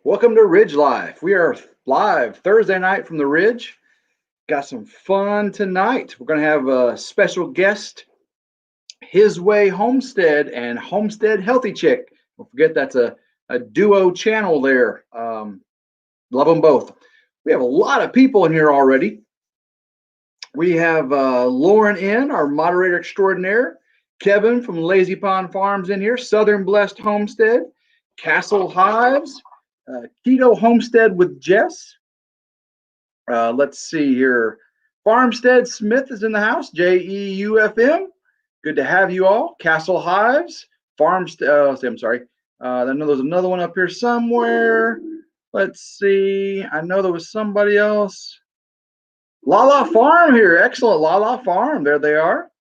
Welcome to Ridge Life. We are live Thursday night from the Ridge. Got some fun tonight. We're going to have a special guest, His Way Homestead and Homestead Healthy Chick. Don't forget that's a duo channel there. Love them both. We have a lot of people in here already. We have Lauren in, our moderator extraordinaire. Kevin from Lazy Pond Farms in here. Southern Blessed Homestead. Castle Hives. Keto Homestead with Jess. Let's see here. Farmstead Smith is in the house. JEUFM. Good to have you all. Castle Hives. Farmstead. I'm sorry. I know there's another one up here somewhere. Let's see. I know there was somebody else. Lala Farm here. Excellent. Lala Farm. There they are.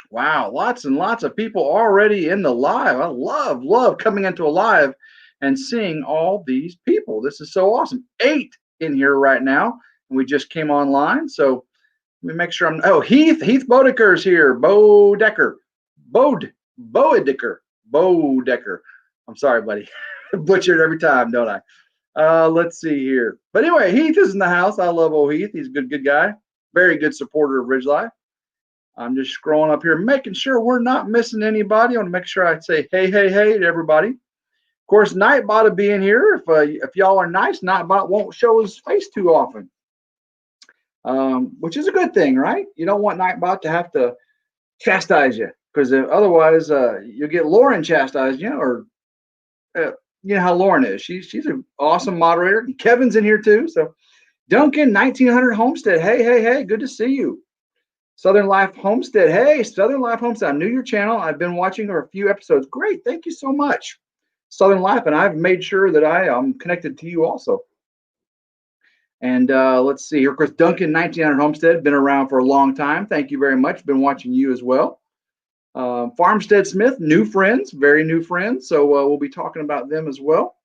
Wow. Lots and lots of people already in the live. I love coming into a live and seeing all these people. This is so awesome. 8 in here right now. And we just came online. So let me make sure Heath Bodeker's here. Bodecker. I'm sorry, buddy. Butchered every time, don't I? Let's see here. But anyway, Heath is in the house. I love old Heath. He's a good guy. Very good supporter of Ridge Life. I'm just scrolling up here, making sure we're not missing anybody. I want to make sure I say hey to everybody. Of course, Nightbot will be in here. If y'all are nice, Nightbot won't show his face too often, which is a good thing, right? You don't want Nightbot to have to chastise you, because otherwise you'll get Lauren chastised, or you know how Lauren is. She's an awesome moderator. And Kevin's in here too. So Duncan, 1900 Homestead. Hey, good to see you. Southern Life Homestead. Hey, Southern Life Homestead. I'm new to your channel. I've been watching a few episodes. Great. Thank you so much, Southern Life. And I've made sure that I am connected to you also. And let's see here. Of course, Duncan, 1900 Homestead. Been around for a long time. Thank you very much. Been watching you as well. Farmstead Smith, new friends, very new friends. So we'll be talking about them as well.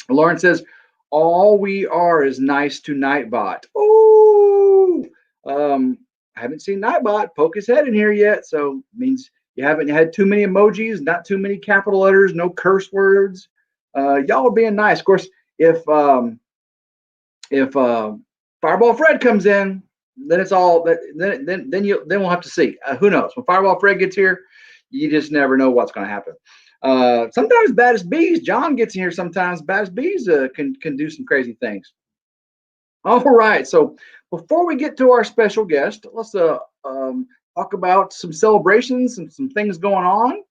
Lauren says, all we are is nice to Nightbot. Oh, I haven't seen Nightbot poke his head in here yet. So it means you haven't had too many emojis, not too many capital letters, no curse words. Y'all are being nice. Of course, if Fireball Fred comes in, then it's all then we'll have to see. Who knows? When Fireball Fred gets here, you just never know what's going to happen. Sometimes Baddest Bees, John gets in here. Sometimes Baddest Bees can do some crazy things. All right. So before we get to our special guest, let's talk about some celebrations and some things going on.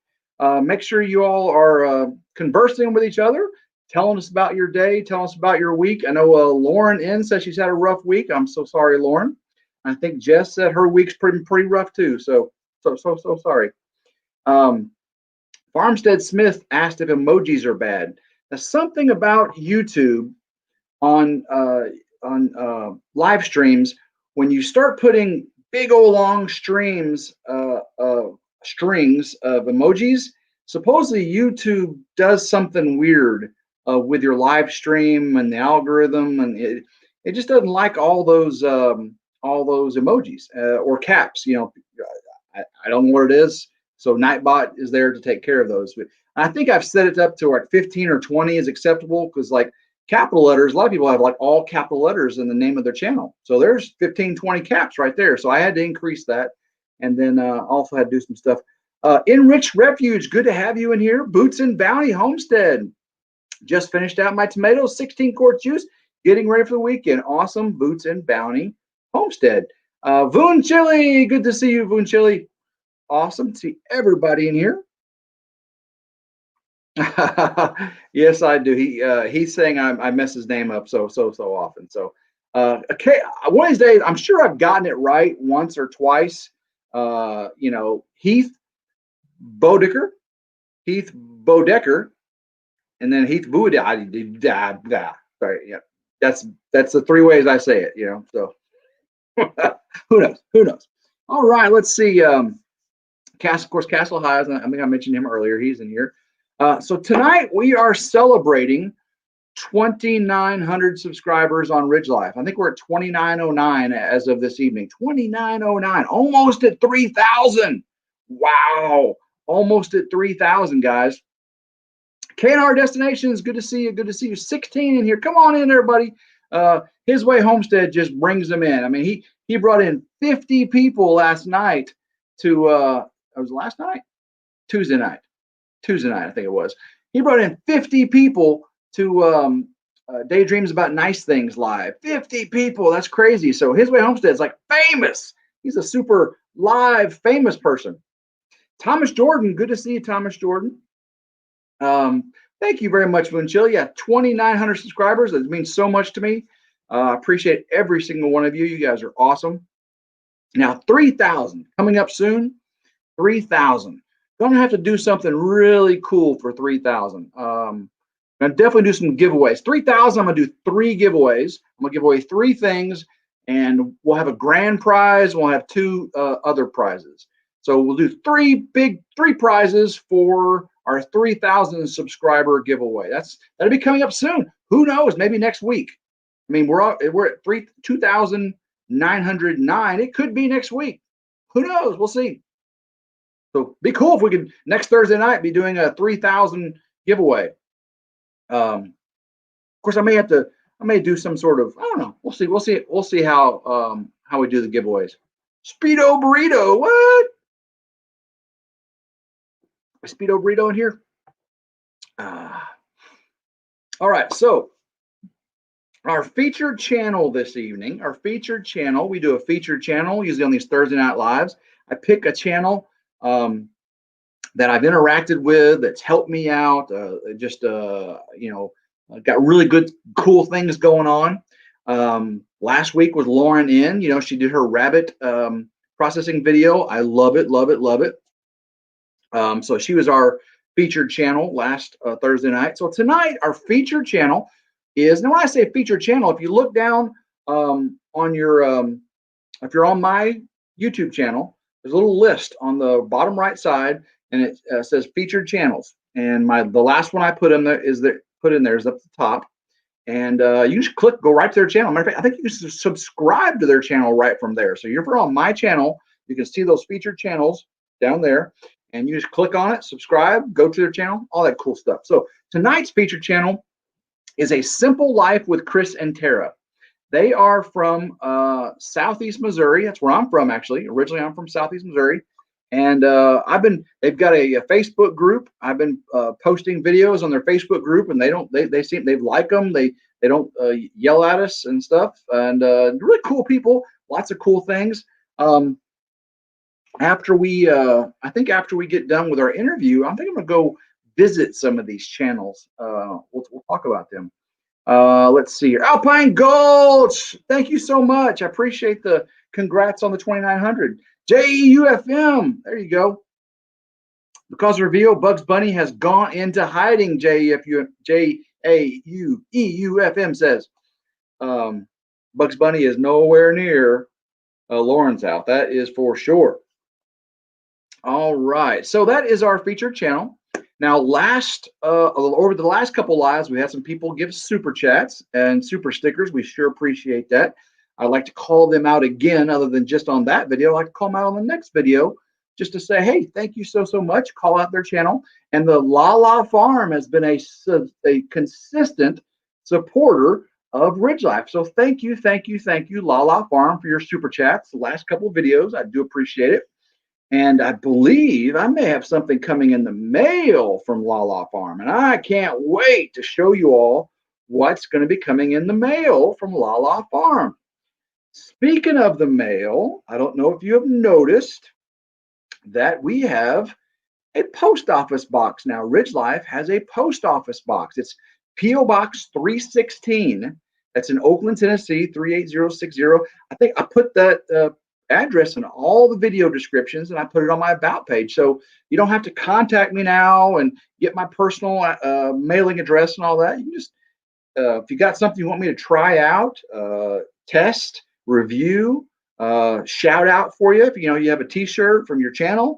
Make sure you all are conversing with each other, telling us about your day, telling us about your week. I know Lauren in says she's had a rough week. I'm so sorry, Lauren. I think Jess said her week's pretty rough too. So sorry. Farmstead Smith asked if emojis are bad. Now, something about YouTube on live streams, when you start putting big old long strings of emojis, supposedly YouTube does something weird with your live stream and the algorithm, and it just doesn't like all those emojis or caps. I don't know what it is. So Nightbot is there to take care of those. I think I've set it up to like 15 or 20 is acceptable, because like capital letters, a lot of people have like all capital letters in the name of their channel. So there's 15, 20 caps right there. So I had to increase that, and then also had to do some stuff. Enriched Refuge, good to have you in here. Boots and Bounty Homestead. Just finished out my tomatoes, 16 quart juice, getting ready for the weekend. Awesome. Boots and Bounty Homestead. Voon Chili, good to see you, Voon Chili. Awesome to see everybody in here. Yes, I do. He's saying I mess his name up so often. So okay, one of these days, I'm sure I've gotten it right once or twice. Heath Bodecker, and then Heath Bodecker. Sorry, yeah, that's the 3 ways I say it. So who knows? All right, let's see. Of course, Castle Highs. I think I mentioned him earlier. He's in here. So tonight we are celebrating 2,900 subscribers on Ridge Life. I think we're at 2,909 as of this evening. 2,909, almost at 3,000. Wow, almost at 3,000, guys. K&R Destinations, good to see you. Good to see you. 16 in here. Come on in, everybody. His Way Homestead just brings them in. I mean, he brought in 50 people last night to it was last night? Tuesday night, I think it was. He brought in 50 people to Daydreams About Nice Things Live. 50 people. That's crazy. So His Way Homestead is like famous. He's a super live famous person. Thomas Jordan, good to see you, Thomas Jordan. Thank you very much, Moonchill. Yeah, 2,900 subscribers. That means so much to me. I appreciate every single one of you. You guys are awesome. Now, 3,000 coming up soon. 3,000. Gonna have to do something really cool for 3,000. I'm gonna definitely do some giveaways. 3,000. I'm gonna do 3 giveaways. I'm gonna give away 3 things, and we'll have a grand prize. We'll have 2 other prizes. So we'll do 3 prizes for our 3,000 subscriber giveaway. That'll be coming up soon. Who knows? Maybe next week. I mean, we're at 2,909. It could be next week. Who knows? We'll see. So be cool if we could next Thursday night be doing a 3,000 giveaway. Of course, I may do some sort of, I don't know. We'll see how we do the giveaways. Speedo Burrito, what? A Speedo Burrito in here. All right, so our featured channel this evening, we do a featured channel usually on these Thursday night lives. I pick a channel that I've interacted with, that's helped me out, got really good, cool things going on. Last week was Lauren N. She did her rabbit processing video. I love it. So she was our featured channel last Thursday night. So tonight, our featured channel is, now when I say featured channel, if you look down on your, if you're on my YouTube channel, there's a little list on the bottom right side, and it says featured channels. And the last one I put in there is up at the top. And you just go right to their channel. Matter of fact, I think you can subscribe to their channel right from there. So if you're on my channel, you can see those featured channels down there. And you just click on it, subscribe, go to their channel, all that cool stuff. So tonight's featured channel is A Simple Life with Chris and Tara. They are from Southeast Missouri. That's where I'm from, actually. Originally, I'm from Southeast Missouri. And they've got a Facebook group. I've been posting videos on their Facebook group, and they like them. They don't yell at us and stuff. And really cool people, lots of cool things. After we get done with our interview, I think I'm gonna go visit some of these channels. We'll talk about them. Let's see here. Alpine Gulch, thank you so much. I appreciate the congrats on the 2,900. JEUFM, there you go. Because revealed, Bugs Bunny has gone into hiding. JAUEUFM says Bugs Bunny is nowhere near Lauren's house. That is for sure. All right, so that is our featured channel. Now, over the last couple lives, we had some people give super chats and super stickers. We sure appreciate that. I'd like to call them out again, other than just on that video. I'd like to call them out on the next video, just to say, hey, thank you so much. Call out their channel. And the La La Farm has been a consistent supporter of Ridge Life. So thank you, La La Farm, for your super chats the last couple of videos. I do appreciate it. And I believe I may have something coming in the mail from La La Farm. And I can't wait to show you all what's going to be coming in the mail from La La Farm. Speaking of the mail, I don't know if you have noticed that we have a post office box now. Ridge Life has a post office box. It's P.O. Box 316. That's in Oakland, Tennessee, 38060. I think I put that address in all the video descriptions, and I put it on my about page. So you don't have to contact me now and get my personal mailing address and all that. You can just, if you got something you want me to try out, test, review, shout out for you. If you have a t-shirt from your channel,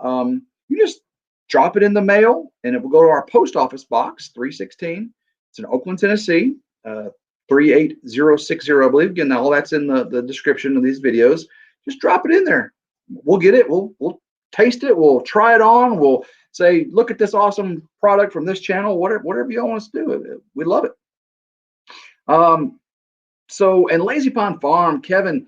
you just drop it in the mail, and it will go to our post office box 316. It's in Oakland, Tennessee, 38060, I believe. Again, all that's in the description of these videos. Just drop it in there. We'll get it. We'll taste it. We'll try it on. We'll say, look at this awesome product from this channel, whatever y'all want us to do. We love it. So, and Lazy Pond Farm, Kevin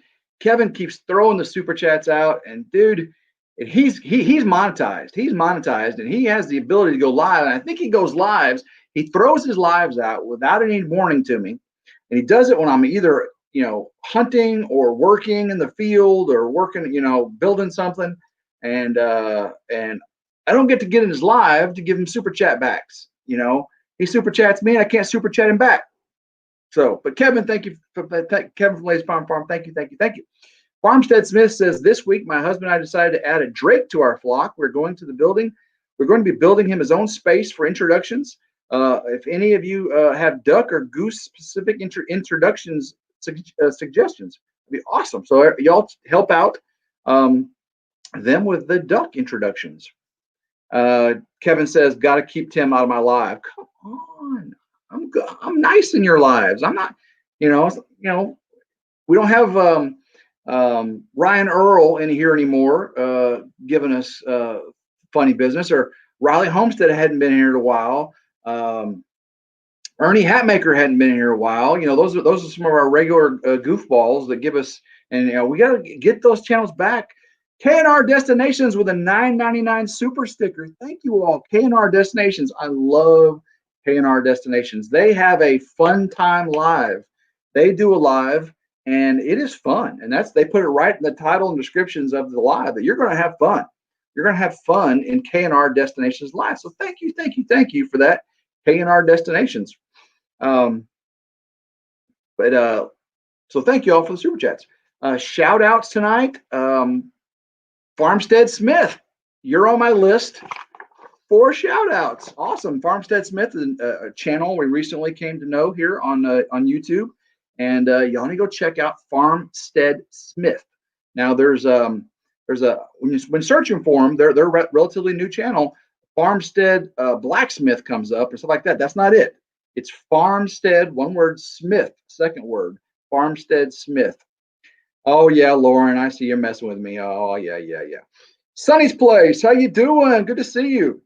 keeps throwing the super chats out, and dude, he's monetized. He's monetized, and he has the ability to go live. And I think he goes lives. He throws his lives out without any warning to me, and he does it when I'm either hunting or working in the field or working, building something, and I don't get to get in his live to give him super chat backs. He super chats me, and I can't super chat him back. So, but Kevin, thank you. Kevin from Lazy Pond Farm, thank you. Farmstead Smith says, this week my husband and I decided to add a drake to our flock. We're going to be building him his own space for introductions. If any of you have duck or goose specific introductions suggestions, it'd be awesome. So y'all help out them with the duck introductions. Kevin says, got to keep Tim out of my live. Come on, I'm nice in your lives. I'm not, we don't have Ryan Earl in here anymore, giving us funny business, or Riley Homestead hadn't been here in a while. Ernie Hatmaker hadn't been here a while. Those are some of our regular goofballs that give us, and we got to get those channels back. K&R Destinations with a $9.99 super sticker. Thank you all. K&R Destinations. I love K&R Destinations. They have a fun time live. They do a live, and it is fun. And they put it right in the title and descriptions of the live, that you're going to have fun. You're going to have fun in K&R Destinations live. So thank you for that, K&R Destinations. So thank you all for the super chats. Shout outs tonight. Farmstead Smith, you're on my list for shout outs. Awesome. Farmstead Smith is a channel we recently came to know here on YouTube, and y'all need to go check out Farmstead Smith. Now there's when searching for them, they're a relatively new channel. Farmstead Blacksmith comes up or stuff like that. That's not it. It's Farmstead, one word, Smith, second word, Farmstead Smith. Oh yeah, Lauren, I see you're messing with me. Oh yeah. Sonny's Place, how you doing? Good to see you.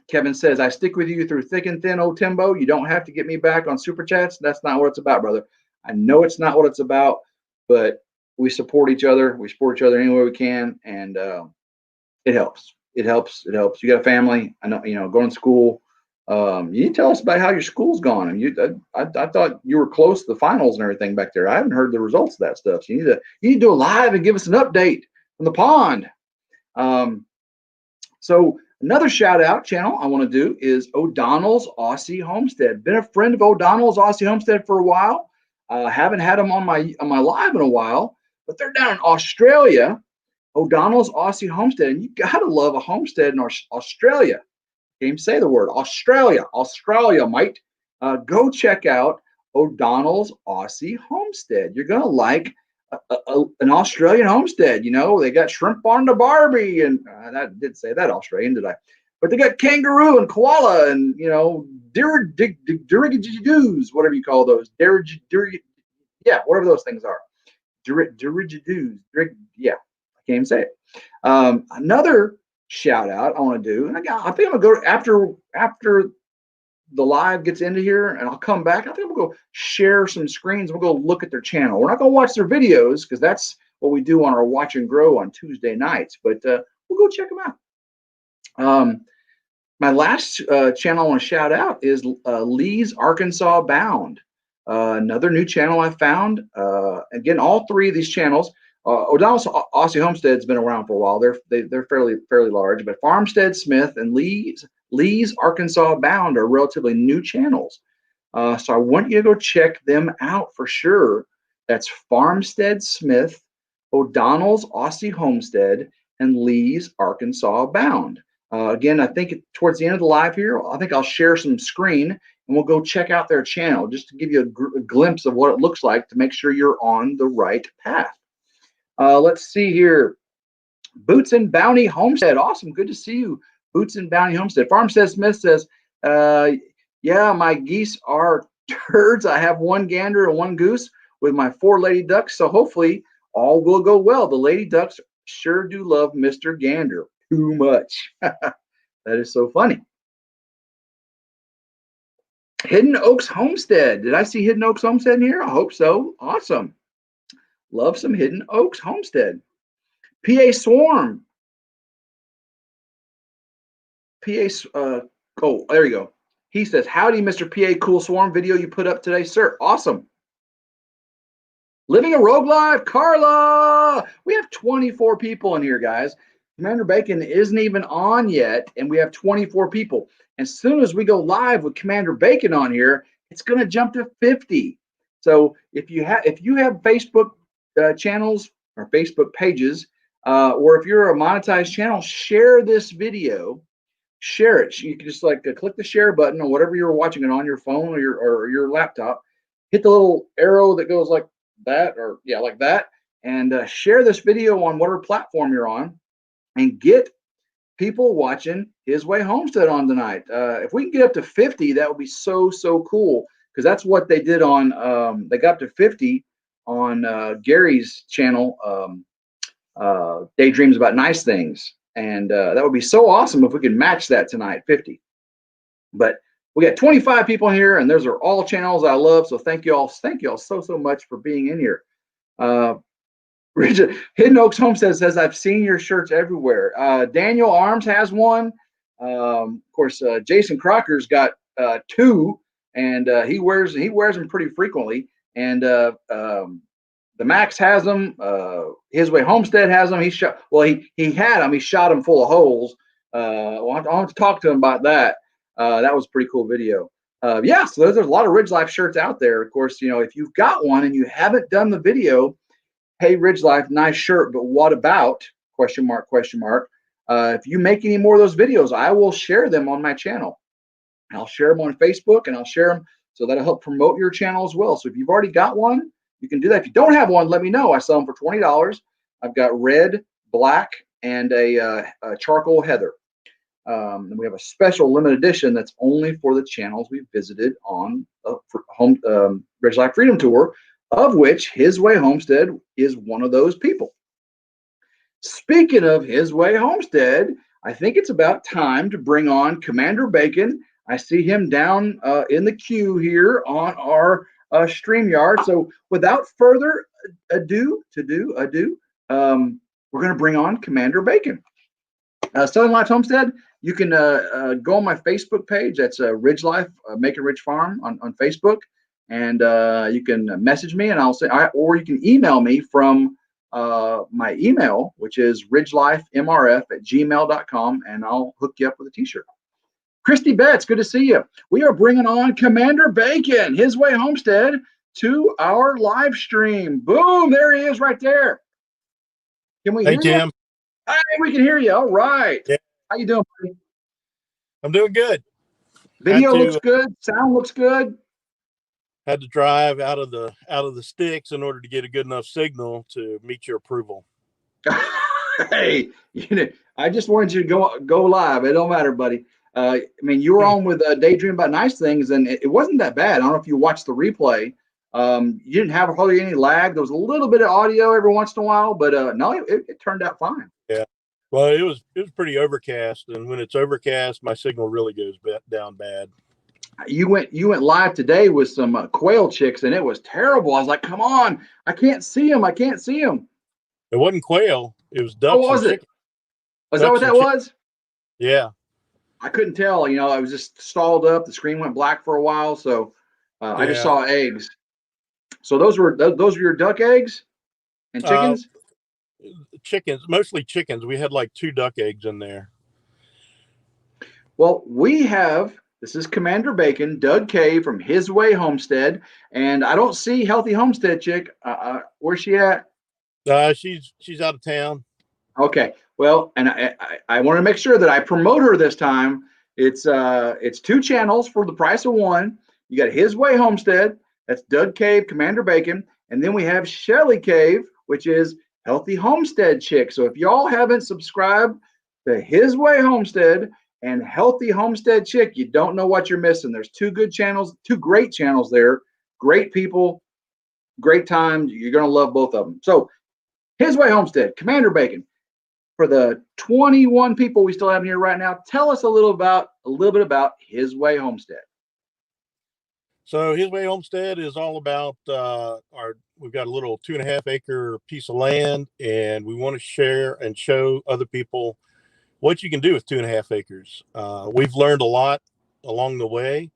Kevin says, I stick with you through thick and thin, old Timbo. You don't have to get me back on super chats. That's not what it's about, brother. I know it's not what it's about, but we support each other. We support each other any way we can, and it helps. It helps. You got a family. I know, going to school. You need to tell us about how your school's gone. And I thought you were close to the finals and everything back there. I haven't heard the results of that stuff. So you need to do a live and give us an update from the pond. So another shout out channel I want to do is O'Donnell's Aussie Homestead. Been a friend of O'Donnell's Aussie Homestead for a while. Haven't had them on my live in a while, but they're down in Australia. O'Donnell's Aussie Homestead, and you gotta love a homestead in Australia. Can't even say the word Australia, mate. Go check out O'Donnell's Aussie Homestead. You're gonna like an Australian homestead. They got shrimp on the Barbie, and I didn't say that Australian, did I? But they got kangaroo and koala, and dirigidoos, whatever you call those, whatever those things are, dirigidoos. Yeah, I can't even say it. Another shout out I want to do, and I think I'm gonna go after the live gets into here, and I'll come back. I think we'll go share some screens. We'll go look at their channel. We're not gonna watch their videos because that's what we do on our Watch and Grow on Tuesday nights, but we'll go check them out. My last channel I want to shout out is Lee's Arkansas Bound, another new channel I found. Again, all three of these channels. O'Donnell's Aussie Homestead's been around for a while. They're fairly large, but Farmstead Smith and Lee's Arkansas Bound are relatively new channels. So I want you to go check them out for sure. That's Farmstead Smith, O'Donnell's Aussie Homestead, and Lee's Arkansas Bound. Again, I think towards the end of the live here, I think I'll share some screen and we'll go check out their channel just to give you a glimpse of what it looks like to make sure you're on the right path. Let's see here. Boots and Bounty Homestead. Awesome. Good to see you. Boots and Bounty Homestead. Farmstead Smith says, yeah, my geese are turds. I have one gander and one goose with my 4 lady ducks. So hopefully all will go well. The lady ducks sure do love Mr. Gander too much. That is so funny. Hidden Oaks Homestead. Did I see Hidden Oaks Homestead in here? I hope so. Awesome. Love some Hidden Oaks Homestead. PA Swarm. Oh, there you go. He says, howdy, Mr. PA Cool Swarm video you put up today, sir. Awesome. Living a Rogue Life, Carla. We have 24 people in here, guys. Commander Bacon isn't even on yet, and we have 24 people. As soon as we go live with Commander Bacon on here, it's going to jump to 50. So if you have Facebook channels or Facebook pages, or if you're a monetized channel, share this video. Share it. You can just like click the share button on whatever you're watching it on, your phone or your laptop. Hit the little arrow that goes like that, or yeah, like that, and share this video on whatever platform you're on, and get people watching His Way Homestead on tonight. If we can get up to 50, that would be so cool, because that's what they did on. They got up to 50 on Gary's channel, Daydreams About Nice Things, and that would be so awesome if we could match that tonight, 50. But we got 25 people here, and those are all channels I love. So thank you all so much for being in here. Hidden Oaks Homestead says, I've seen your shirts everywhere. Daniel Arms has one. Of course, Jason Crocker's got two, and he wears them pretty frequently. And the Max has them. His Way Homestead has them. He had them. He shot them full of holes. I'll have to talk to him about that. That was a pretty cool video. Yeah, so there's a lot of Ridge Life shirts out there. Of course, if you've got one and you haven't done the video, hey, Ridge Life, nice shirt, but what about, question mark. If you make any more of those videos, I will share them on my channel. I'll share them on Facebook, and I'll share them, so that'll help promote your channel as well. So if you've already got one, you can do that. If you don't have one, let me know. I sell them for $20. I've got red, black, and a charcoal heather. And we have a special limited edition that's only for the channels we've visited on RidgeLife Freedom Tour, of which His Way Homestead is one of those people. Speaking of His Way Homestead, I think it's about time to bring on Commander Bacon. I see him down in the queue here on our StreamYard. So without further ado, we're going to bring on Commander Bacon. Southern Life Homestead, you can go on my Facebook page. That's RidgeLife, Making Ridge Farm on Facebook. And you can message me, and I'll say, or you can email me from my email, which is RidgeLifeMRF@gmail.com, and I'll hook you up with a t-shirt. Christy Betts, good to see you. We are bringing on Commander Bacon, His Way Homestead, to our live stream. Boom, there he is right there. Can we hear you? Hey, Tim. Hey, we can hear you. All right. Yeah. How you doing, buddy? I'm doing good. Video looks good. Sound looks good. Had to drive out of the sticks in order to get a good enough signal to meet your approval. Hey, I just wanted you to go live. It don't matter, buddy. I mean, you were on with Daydream About Nice Things, and it wasn't that bad. I don't know if you watched the replay. You didn't have hardly any lag. There was a little bit of audio every once in a while, but no, it turned out fine. Yeah. Well, it was pretty overcast, and when it's overcast, my signal really goes down bad. You went live today with some quail chicks, and it was terrible. I was like, come on, I can't see them. It wasn't quail. It was ducks. What was it? Was that what that was? Yeah. I couldn't tell. I was just stalled up. The screen went black for a while, so I just saw eggs. So those were your duck eggs and chickens? Chickens, mostly chickens. We had like 2 duck eggs in there. Well, this is Commander Bacon, Doug K from His Way Homestead, and I don't see Healthy Homestead chick. Where's she at? She's out of town. Okay. Well, and I want to make sure that I promote her this time. It's 2 channels for the price of 1. You got His Way Homestead. That's Doug Cave, Commander Bacon, and then we have Shelly Cave, which is Healthy Homestead chick. So if y'all haven't subscribed to His Way Homestead and Healthy Homestead chick, you don't know what you're missing. There's 2 good channels, 2 great channels there. Great people, great time. You're going to love both of them. So His Way Homestead, Commander Bacon. for the 21 people we still have here right now, tell us a little bit about His Way Homestead. So His Way Homestead is all about we've got a little 2.5 acre piece of land, and we want to share and show other people what you can do with 2.5 acres. We've learned a lot along the way,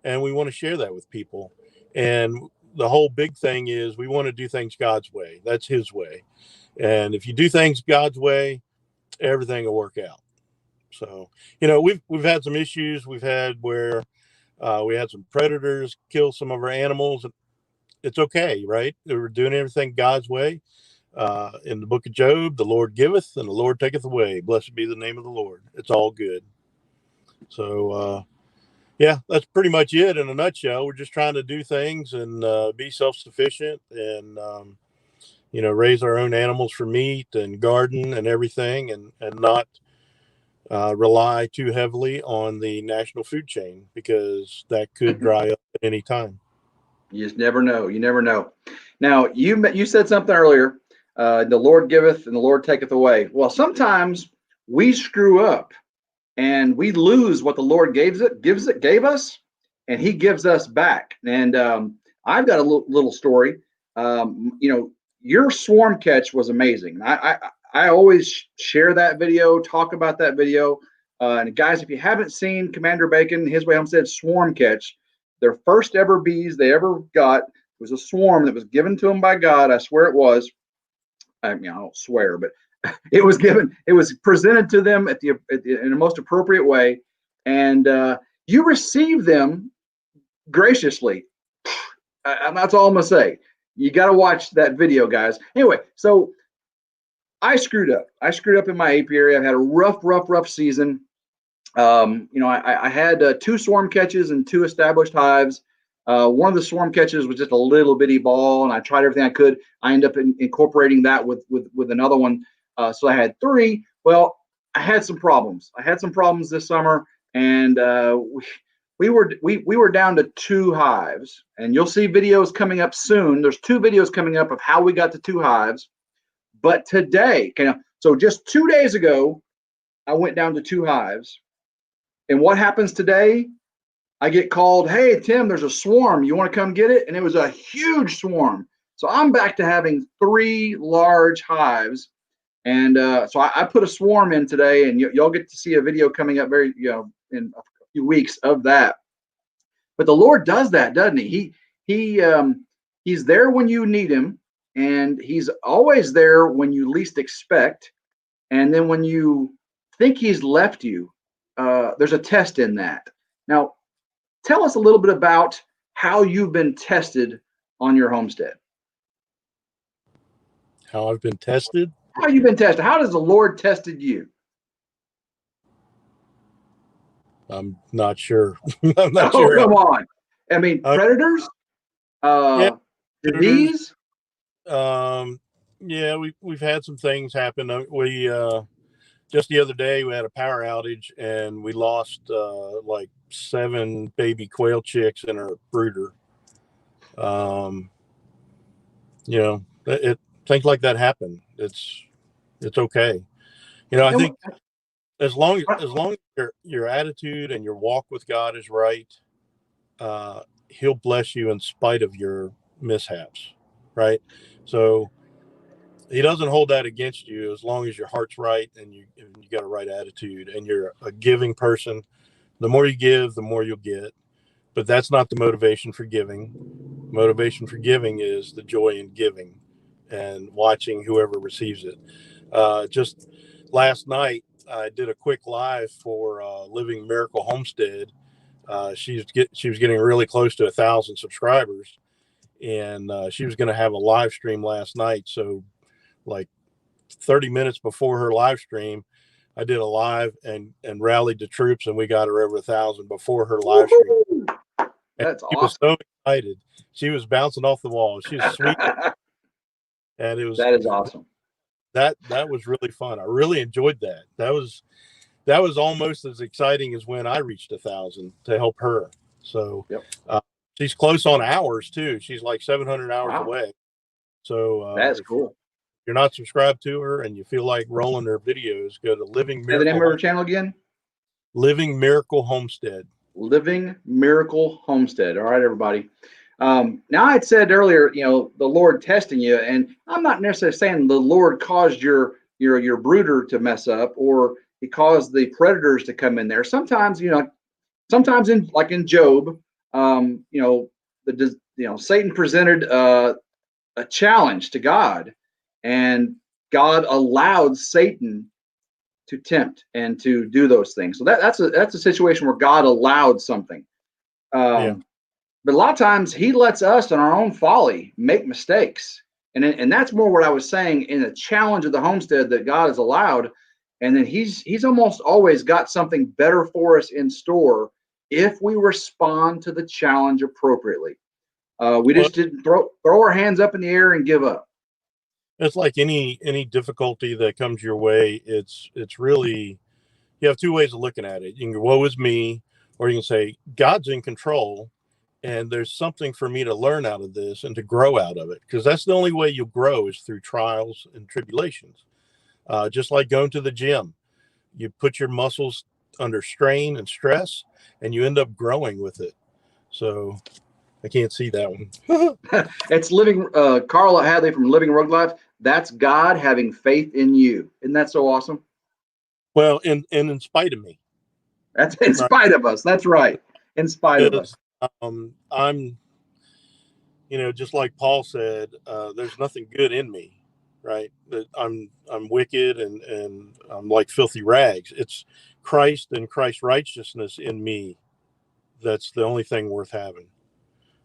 and we want to share that with people. And the whole big thing is we want to do things God's way. That's His way. And if you do things God's way, everything will work out. So, we've had some issues. We've had where we had some predators kill some of our animals. It's okay, right? We're doing everything God's way. In the book of Job, the Lord giveth and the Lord taketh away. Blessed be the name of the Lord. It's all good. So, yeah, that's pretty much it in a nutshell. We're just trying to do things and be self-sufficient and, raise our own animals for meat and garden and everything, and not rely too heavily on the national food chain, because that could dry up at any time. You just never know. You never know. Now, you said something earlier. The Lord giveth and the Lord taketh away. Well, sometimes we screw up and we lose what the Lord gave us, and He gives us back. And I've got a little story. Your swarm catch was amazing. I always share that video, talk about that video. And guys, if you haven't seen Commander Bacon, His Way Homestead swarm catch, their first ever bees they ever got was a swarm that was given to them by God. I swear it was. I don't swear, but it was given. It was presented to them in the most appropriate way, and you received them graciously. That's all I'm gonna say. You got to watch that video, guys. Anyway, so I screwed up. I screwed up in my apiary. I've had a rough season. I had 2 swarm catches and 2 established hives. One of the swarm catches was just a little bitty ball, and I tried everything I could. I ended up incorporating that with another one. So I had 3. Well, I had some problems. This summer, and we were down to 2 hives. And you'll see videos coming up soon. There's 2 videos coming up of how we got to 2 hives. But today, so just 2 days ago, I went down to 2 hives. And what happens today? I get called, hey, Tim, there's a swarm. You want to come get it? And it was a huge swarm. So I'm back to having 3 large hives. And so I put a swarm in today, and y'all get to see a video coming up in a few weeks of that. But the Lord does that, doesn't He? He's there when you need Him, and He's always there when you least expect. And then when you think He's left you, there's a test in that. Now, tell us a little bit about how you've been tested on your homestead. How I've been tested? How you've been tested? How does the Lord tested you? I'm not sure. I'm not sure. Come on. I mean, predators? Yeah, disease? Yeah, we've had some things happen. We just the other day we had a power outage, and we lost like 7 baby quail chicks in our brooder. Things like that happen. It's okay. I think as long as your attitude and your walk with God is right, He'll bless you in spite of your mishaps, right? So He doesn't hold that against you as long as your heart's right and you got a right attitude and you're a giving person. The more you give, the more you'll get. But that's not the motivation for giving. Motivation for giving is the joy in giving and watching whoever receives it. Just last night, I did a quick live for Living Miracle Homestead. She was getting really close to 1,000 subscribers, and she was going to have a live stream last night. So, like 30 minutes before her live stream, I did a live and rallied the troops, and we got her over 1,000 before her live stream. That's awesome. She was so excited. She was bouncing off the wall. She was sweet. And that is awesome. That was really fun. I really enjoyed that. That was almost as exciting as when I reached 1,000 to help her. So she's close on hours too. She's like 700 hours away. So that's cool. you're not subscribed to her and you feel like rolling her videos, go to Say the name of her channel again. Living Miracle Homestead. Living Miracle Homestead. All right, everybody. Now, I had said earlier, the Lord testing you, and I'm not necessarily saying the Lord caused your brooder to mess up, or he caused the predators to come in there. Sometimes, sometimes in Job, Satan presented a challenge to God, and God allowed Satan to tempt and to do those things. So that's a situation where God allowed something. Yeah. But a lot of times he lets us in our own folly make mistakes. And that's more what I was saying in the challenge of the homestead that God has allowed. And then he's almost always got something better for us in store if we respond to the challenge appropriately. We just didn't throw our hands up in the air and give up. It's like any difficulty that comes your way. It's really, you have two ways of looking at it. You can go, woe is me, or you can say, God's in control, and there's something for me to learn out of this and to grow out of it. Because that's the only way you'll grow is through trials and tribulations. Just like going to the gym. You put your muscles under strain and stress, and you end up growing with it. So I can't see that one. It's Carla Hadley from Living Road Life. That's God having faith in you. Isn't that so awesome? Well, and in spite of me. That's in spite of us. That's right. In spite of us. I'm, just like Paul said, there's nothing good in me, right? That I'm wicked and I'm like filthy rags. It's Christ and Christ's righteousness in me. That's the only thing worth having.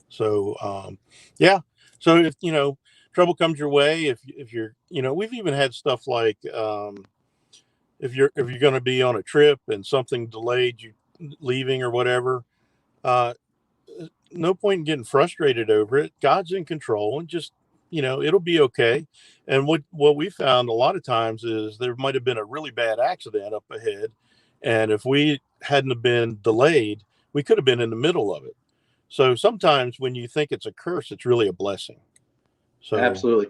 So, yeah. So if, trouble comes your way, if you're, we've even had stuff like, if you're going to be on a trip and something delayed you leaving or whatever, no point in getting frustrated over it. God's in control, and just, it'll be okay. And what we found a lot of times is there might have been a really bad accident up ahead, and if we hadn't have been delayed, we could have been in the middle of it. So sometimes when you think it's a curse, it's really a blessing. So absolutely.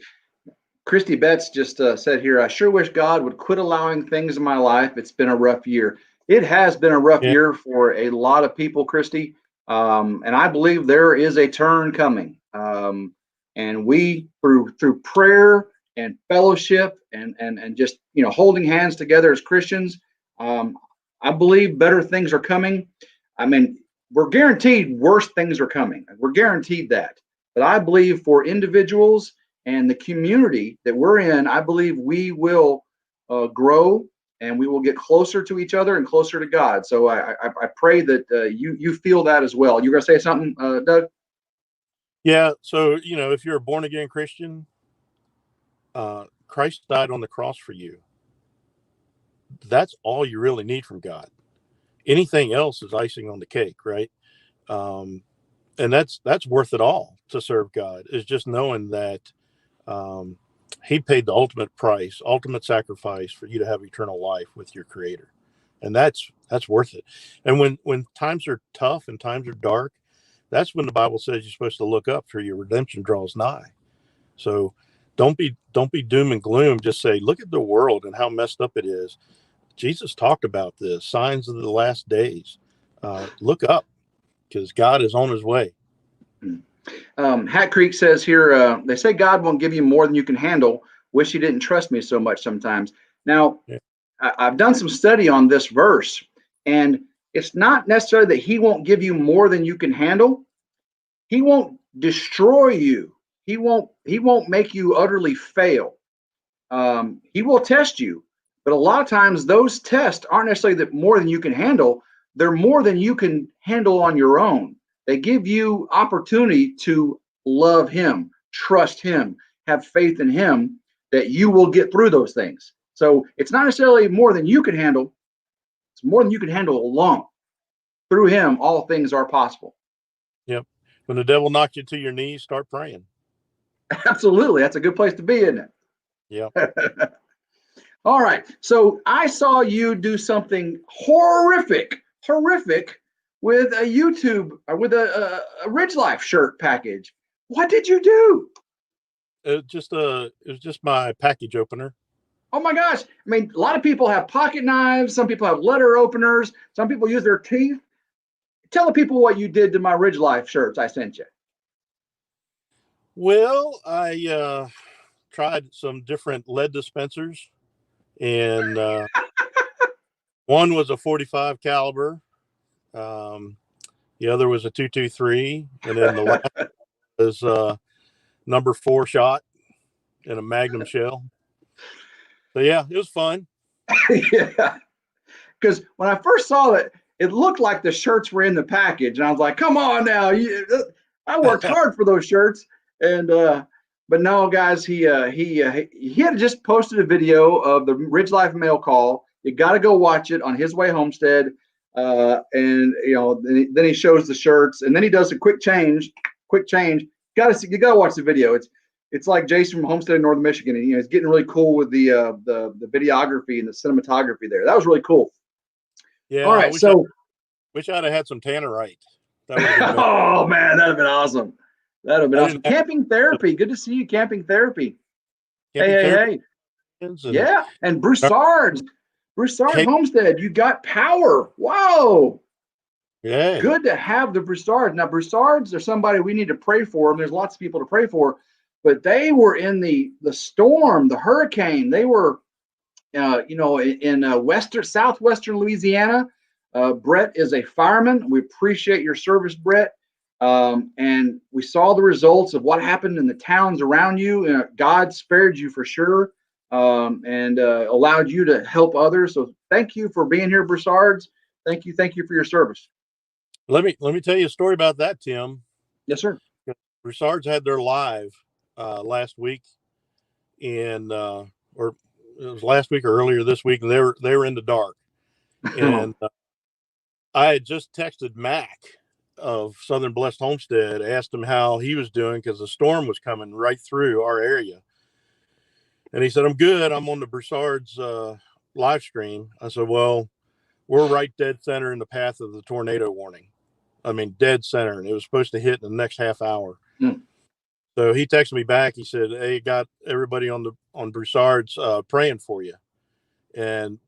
Christy Betts just said here, I sure wish God would quit allowing things in my life. It's been a rough year. It has been a rough year for a lot of people, Christy. And I believe there is a turn coming. And we, through prayer and fellowship and just, holding hands together as Christians, I believe better things are coming. I mean, we're guaranteed worse things are coming. We're guaranteed that. But I believe for individuals and the community that we're in, I believe we will grow and we will get closer to each other and closer to God. So I pray that you feel that as well. You gonna say something, Doug? Yeah. So, if you're a born again Christian, Christ died on the cross for you. That's all you really need from God. Anything else is icing on the cake, right? And that's worth it all to serve God, is just knowing that he paid the ultimate price, ultimate sacrifice for you to have eternal life with your Creator. And that's worth it. And when times are tough and times are dark, that's when the Bible says you're supposed to look up, for your redemption draws nigh. So don't be doom and gloom. Just say, look at the world and how messed up it is. Jesus talked about this, signs of the last days. Look up, because God is on his way. Hat Creek says here, they say God won't give you more than you can handle. Wish he didn't trust me so much sometimes. Now, I've done some study on this verse, and it's not necessarily that he won't give you more than you can handle. He won't destroy you. He won't make you utterly fail. He will test you, but a lot of times those tests aren't necessarily that more than you can handle. They're more than you can handle on your own. They give you opportunity to love him, trust him, have faith in him, that you will get through those things. So it's not necessarily more than you can handle. It's more than you can handle alone. Through him, all things are possible. Yep. When the devil knocks you to your knees, start praying. Absolutely. That's a good place to be, isn't it? Yeah. All right. So I saw you do something horrific with a YouTube, with a RidgeLife shirt package. What did you do? It was just my package opener. Oh my gosh. I mean, a lot of people have pocket knives. Some people have letter openers. Some people use their teeth. Tell the people what you did to my Ridge Life shirts I sent you. Well, I tried some different lead dispensers, and one was a 45 caliber. Um, the other was a 223, and then the last was number 4 shot in a Magnum shell. So yeah, it was fun. Yeah. Because when I first saw it, it looked like the shirts were in the package, and I was like, "Come on now, I worked hard for those shirts." And but no, guys, he had just posted a video of the Ridge Life mail call. You got to go watch it on His Way Homestead, and then he shows the shirts, and then he does a quick change. You got to watch the video. It's like Jason from Homestead in Northern Michigan, and he's getting really cool with the videography and the cinematography there. That was really cool. Yeah, All right, so wish I'd have had some tannerite. That would have been oh man, that'd have been awesome. That'd have been awesome. Have Camping therapy. Good to see you. Camping therapy. hey. Yeah, and Broussard's Homestead. You got power. Wow. Yeah. Good to have the Broussards. Now, Broussards are somebody we need to pray for. And there's lots of people to pray for, but they were in the storm, the hurricane. They were, in southwestern Louisiana. Brett is a fireman. We appreciate your service, Brett. And we saw the results of what happened in the towns around you. God spared you for sure, and allowed you to help others. So thank you for being here, Broussards. Thank you for your service. Let me tell you a story about that, Tim. Yes, sir. Broussards had their live last week, and or it was last week or earlier this week, and they were in the dark. And I had just texted Mac of Southern Blessed Homestead, asked him how he was doing because the storm was coming right through our area. And he said, "I'm good. I'm on the Broussards live stream." I said, "Well, we're right dead center in the path of the tornado warning. I mean, dead center. And it was supposed to hit in the next half hour." Mm. So he texted me back. He said, "Hey, got everybody on Broussards praying for you." And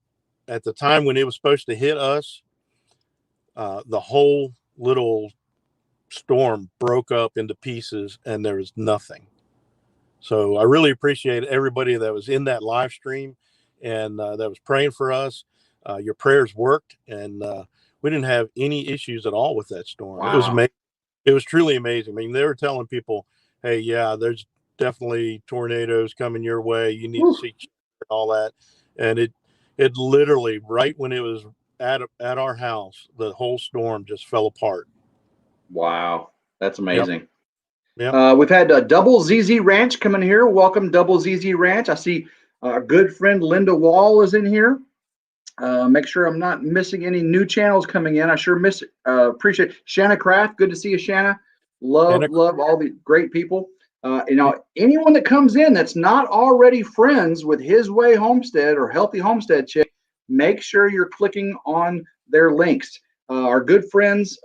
at the time when it was supposed to hit us, the whole little storm broke up into pieces and there was nothing. So I really appreciate everybody that was in that live stream and that was praying for us. Your prayers worked, and we didn't have any issues at all with that storm. Wow. It was amazing. It was truly amazing. I mean, they were telling people, "Hey, yeah, there's definitely tornadoes coming your way. You need to seek and all that." And it literally, right when it was at our house, the whole storm just fell apart. Wow, that's amazing. Yep. We've had Double ZZ Ranch come in here. Welcome, Double ZZ Ranch. I see our good friend Linda Wall is in here. Make sure I'm not missing any new channels coming in. I sure appreciate Shanna Craft. Good to see you, Shanna. Love all the great people. Anyone that comes in that's not already friends with His Way Homestead or Healthy Homestead Chick, make sure you're clicking on their links. Our good friends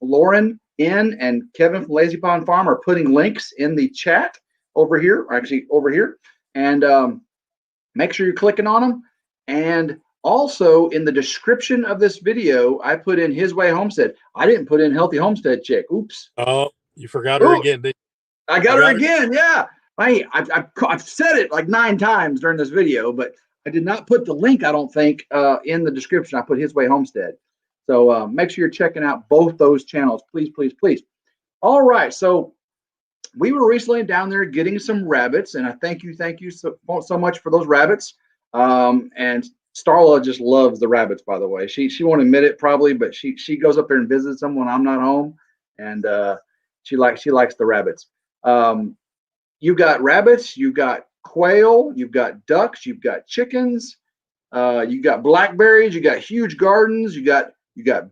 Lauren N and Kevin from Lazy Pond Farm are putting links in the chat over here, and make sure you're clicking on them. And also, in the description of this video, I put in His Way Homestead. I didn't put in Healthy Homestead Chick. Oops. Oh, you forgot her again, didn't you? I got her again. Yeah. I've said it like 9 times during this video, but I did not put the link, I don't think, in the description. I put His Way Homestead. So make sure you're checking out both those channels. Please, please, please. All right. So we were recently down there getting some rabbits, and I thank you so much for those rabbits. And Starla just loves the rabbits, by the way. She won't admit it probably, but she goes up there and visits them when I'm not home, and she likes the rabbits. You've got rabbits, you've got quail, you've got ducks, you've got chickens, you got blackberries, you got huge gardens, you got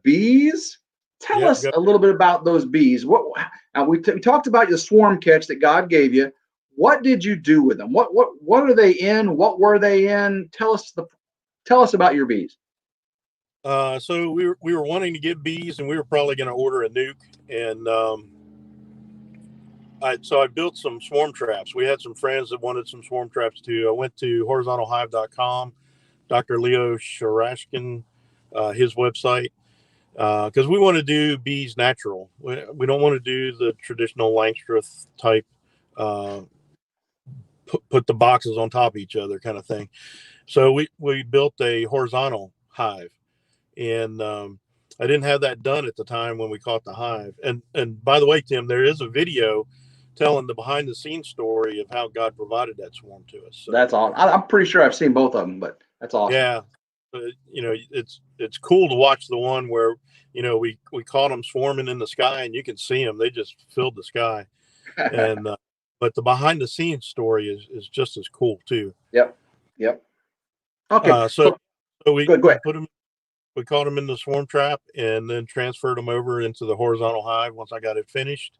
bees. Tell us a little bit about those bees. We talked about the swarm catch that God gave you. What did you do with them? What are they in? What were they in? Tell us about your bees. So we were wanting to get bees, and we were probably going to order a nuke, and So I built some swarm traps. We had some friends that wanted some swarm traps too. I went to horizontalhive.com, Dr. Leo Sharashkin, his website, because we want to do bees natural. We don't want to do the traditional Langstroth type, uh, put the boxes on top of each other kind of thing. So we built a horizontal hive, and I didn't have that done at the time when we caught the hive. And by the way, Tim, there is a video telling the behind the scenes story of how God provided that swarm to us. So, That's all. I'm pretty sure I've seen both of them, but that's awesome. yeah, you know, it's cool to watch the one where, you know, we caught them swarming in the sky, and you can see them; they just filled the sky. And but the behind the scenes story is just as cool too. Yep. Yep. Okay. So we Go ahead. put them. We caught them in the swarm trap and then transferred them over into the horizontal hive once I got it finished.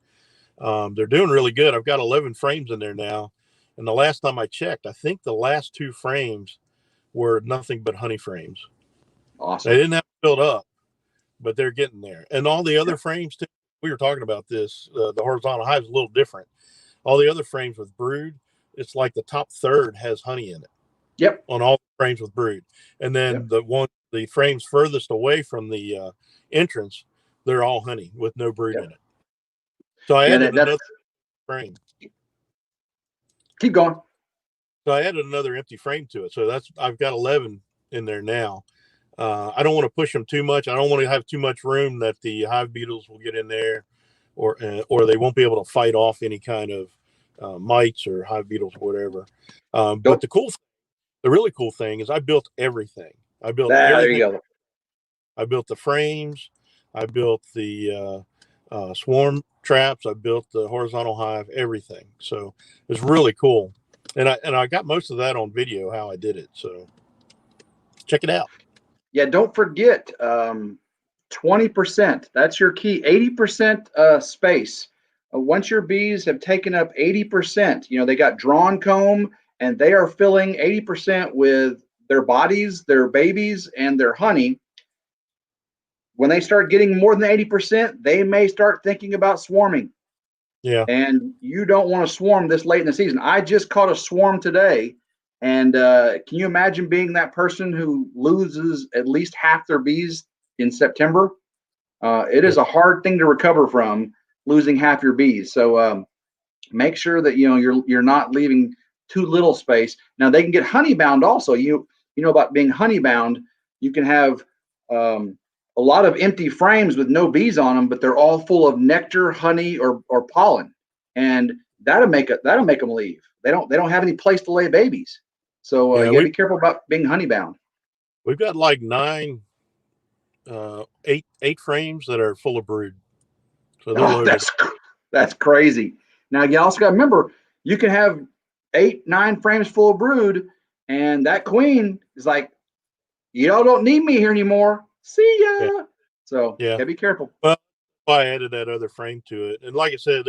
They're doing really good. I've got 11 frames in there now. And the last time I checked, I think the last 2 frames were nothing but honey frames. Awesome. They didn't have to build up, but they're getting there. And all the other frames, too, we were talking about this, the horizontal hive is a little different. All the other frames with brood, it's like the top third has honey in it. Yep. On all the frames with brood. And then the frames furthest away from the entrance, they're all honey with no brood in it. So I added another frame. Keep going. So I added another empty frame to it. So I've got 11 in there now. I don't want to push them too much. I don't want to have too much room that the hive beetles will get in there, or they won't be able to fight off any kind of mites or hive beetles or whatever. But the really cool thing is I built everything. I built everything. There you go. I built the frames. I built the swarm traps. I built the horizontal hive, everything. So it was really cool. And I got most of that on video, how I did it. So check it out. Yeah, don't forget 20%. That's your key. 80% space. Once your bees have taken up 80%, you know, they got drawn comb and they are filling 80% with their bodies, their babies, and their honey. When they start getting more than 80%, they may start thinking about swarming. Yeah. And you don't want to swarm this late in the season. I just caught a swarm today. And can you imagine being that person who loses at least half their bees in September? It is a hard thing to recover from, losing half your bees. So make sure that you're not leaving too little space. Now they can get honey bound also. You know about being honey bound. You can have a lot of empty frames with no bees on them, but they're all full of nectar, honey, or pollen, and that'll make them leave. They don't have any place to lay babies. So you gotta be careful about being honey bound. We've got like 8 frames that are full of brood. So they're loaded. That's crazy. Now you also got to remember, you can have 8, 9 frames full of brood, and that queen is like, y'all don't need me here anymore. See ya. Yeah. So gotta be careful. Well, I added that other frame to it, and like I said,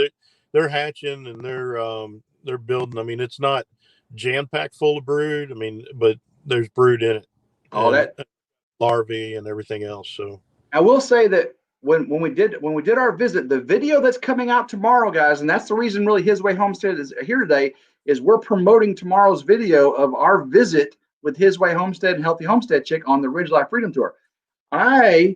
they're hatching and they're building. I mean, it's not jam packed full of brood. I mean, but there's brood in it. All that larvae and everything else. So I will say that when we did our visit, the video that's coming out tomorrow, guys, and that's the reason really His Way Homestead is here today, is we're promoting tomorrow's video of our visit with His Way Homestead and Healthy Homestead Chick on the RidgeLife Freedom Tour. I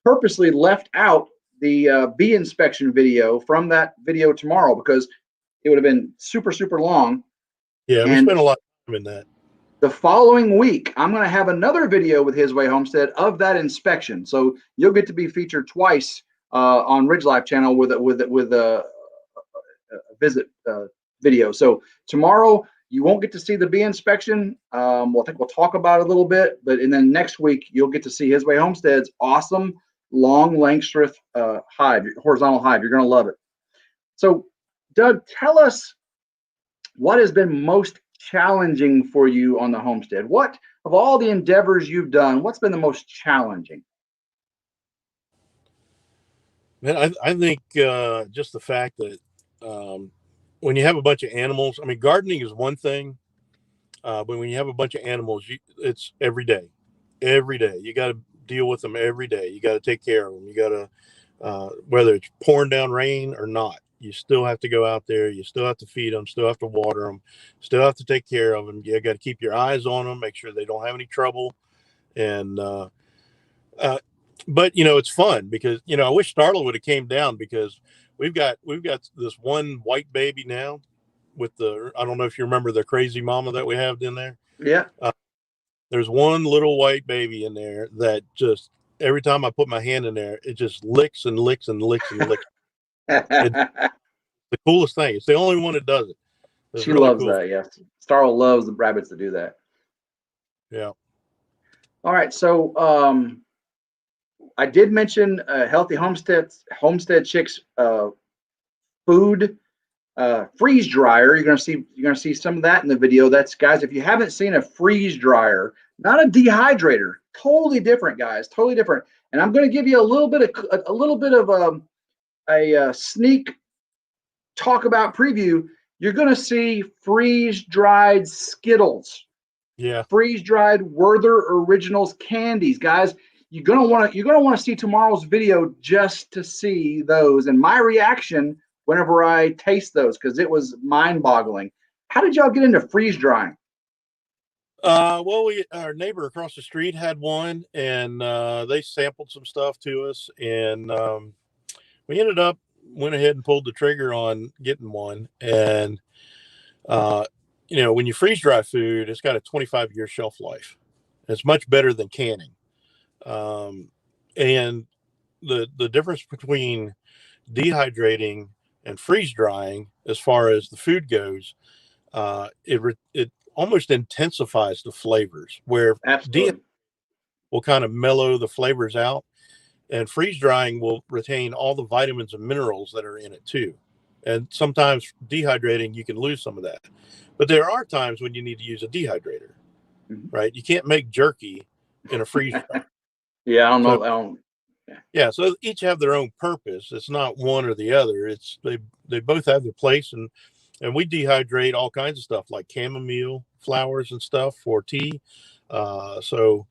purposely left out the bee inspection video from that video tomorrow because it would have been super, super long. Yeah, we spent a lot of time in that. The following week, I'm going to have another video with His Way Homestead of that inspection. So you'll get to be featured twice on RidgeLife channel with a visit video. So tomorrow you won't get to see the bee inspection. I think we'll talk about it a little bit, and then next week you'll get to see His Way Homestead's awesome long Langstroth hive, horizontal hive. You're going to love it. So Doug, tell us what has been most challenging for you on the homestead. What of all the endeavors you've done, what's been the most challenging? Man, I think just the fact that when you have a bunch of animals, I mean, gardening is one thing, but when you have a bunch of animals, it's every day. Every day. You got to deal with them every day. You got to take care of them. You got to, whether it's pouring down rain or not, you still have to go out there. You still have to feed them, still have to water them, still have to take care of them. You got to keep your eyes on them, make sure they don't have any trouble. And, but it's fun because, I wish Starla would have came down, because we've got this one white baby now with I don't know if you remember the crazy mama that we have in there. Yeah. There's one little white baby in there that just, every time I put my hand in there, it just licks and licks and licks and licks. It's the coolest thing. It's the only one that does it. It's She really loves cool. that. Yes. Starla loves the rabbits to do that. Yeah. All right. So, I did mention Healthy Homestead Chicks food freeze dryer. You're gonna see some of that in the video. That's, guys, if you haven't seen a freeze dryer, not a dehydrator, totally different, guys, totally different. And I'm gonna give you a little bit of a sneak talk about preview. You're gonna see freeze dried Skittles. Yeah. Freeze dried Werther Originals candies, guys. You're gonna want to see tomorrow's video just to see those and my reaction whenever I taste those, because it was mind-boggling. How did y'all get into freeze drying? Well, our neighbor across the street had one, and they sampled some stuff to us, and we went ahead and pulled the trigger on getting one. And when you freeze dry food, it's got a 25-year shelf life. It's much better than canning. And the difference between dehydrating and freeze drying, as far as the food goes, it almost intensifies the flavors, where Absolutely. will kind of mellow the flavors out, and freeze drying will retain all the vitamins and minerals that are in it too. And sometimes dehydrating, you can lose some of that, but there are times when you need to use a dehydrator, right? You can't make jerky in a freeze dryer. Yeah, I don't know. Yeah, so each have their own purpose. It's not one or the other. It's they both have their place, and we dehydrate all kinds of stuff like chamomile flowers and stuff for tea. So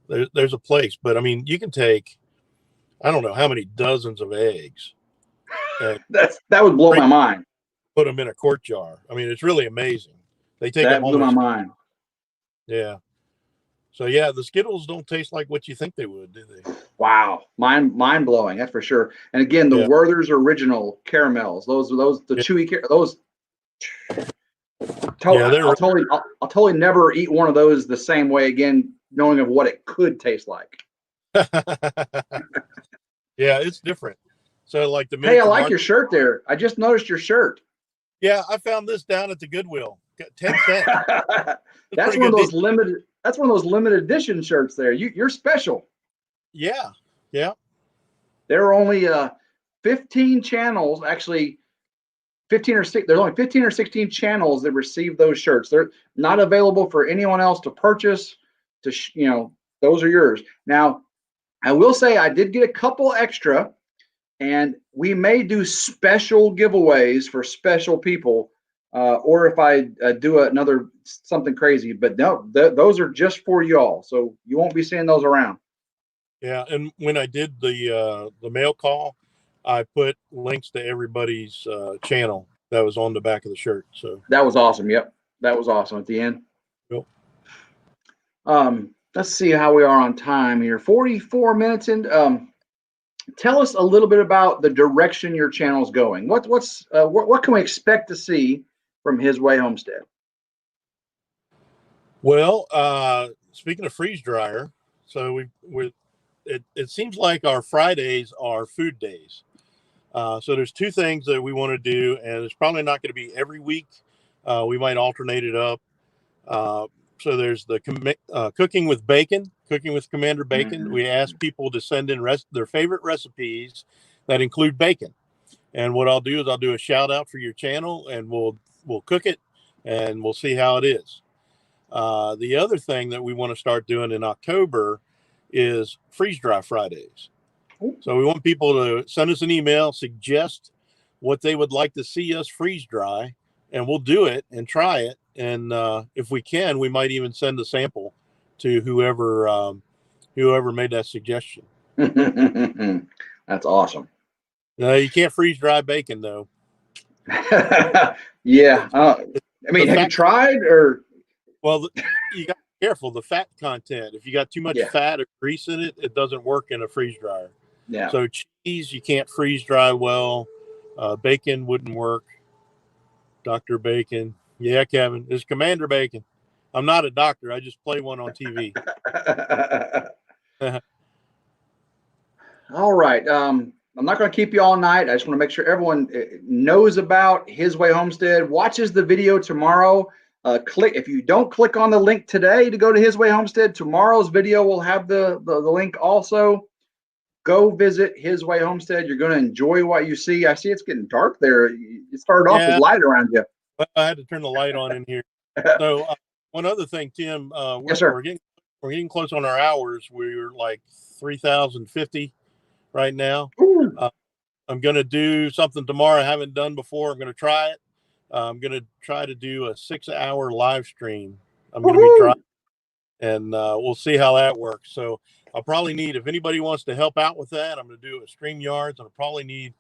there's a place, but I mean, you can take, I don't know how many dozens of eggs. That would blow my mind. Put them in a quart jar. I mean, it's really amazing. They take that them blew almost. My mind. Yeah. So yeah, the Skittles don't taste like what you think they would, do they? Wow, mind blowing. That's for sure. And again, the Werther's Original caramels. Those the chewy those. I'll totally never eat one of those the same way again, knowing of what it could taste like. Yeah, it's different. So like Hey, I like your shirt there. I just noticed your shirt. Yeah, I found this down at the Goodwill. Got 10 cents. That's one of those limited. That's one of those limited edition shirts there. You're special. Yeah, yeah. There are only 15 channels, actually 15 or 6. There's only 15 or 16 channels that receive those shirts. They're not available for anyone else to purchase. Those are yours. Now, I will say I did get a couple extra, and we may do special giveaways for special people, or if I do another something crazy. But no, those are just for y'all, so you won't be seeing those around. Yeah, and when I did the mail call, I put links to everybody's channel that was on the back of the shirt. So that was awesome. Yep, that was awesome at the end. Cool. Let's see how we are on time here. 44 minutes in. Tell us a little bit about the direction your channel's going. What can we expect to see from His Way Homestead? Well, speaking of freeze dryer, so it seems like our Fridays are food days. So there's two things that we want to do, and it's probably not going to be every week. We might alternate it up. So there's the cooking with Commander Bacon. We ask people to send in their favorite recipes that include bacon. And what I'll do is I'll do a shout out for your channel, and we'll cook it, and we'll see how it is. The other thing that we want to start doing in October is freeze dry Fridays. So we want people to send us an email, suggest what they would like to see us freeze dry, and we'll do it and try it. And if we can, we might even send a sample to whoever made that suggestion. That's awesome. You can't freeze dry bacon though. Yeah. I The mean, have you fat, tried or? well, you got to be careful, the fat content. If you got too much Yeah. fat or grease in it, it doesn't work in a freeze dryer. Yeah. So cheese, you can't freeze dry well. Bacon wouldn't work. Dr. Bacon. Yeah, Kevin, it's Commander Bacon. I'm not a doctor. I just play one on TV. All right. I'm not going to keep you all night. I just want to make sure everyone knows about His Way Homestead, watches the video tomorrow. Click if you don't click on the link today to go to His Way Homestead, tomorrow's video will have the link also. Go visit His Way Homestead. You're going to enjoy what you see. I see it's getting dark there. It started off with Yeah, light around you. I had to turn the light on in here. So one other thing, Tim, Yes, sir. we're getting close on our hours. We're like 3,050 right now. Ooh. I'm going to do something tomorrow I haven't done before. I'm going to try it. I'm going to try to do a 6-hour live stream. I'm going to be Woohoo. driving, and we'll see how that works. So I'll probably need, if anybody wants to help out with that, I'm going to do a StreamYards, and I'll probably need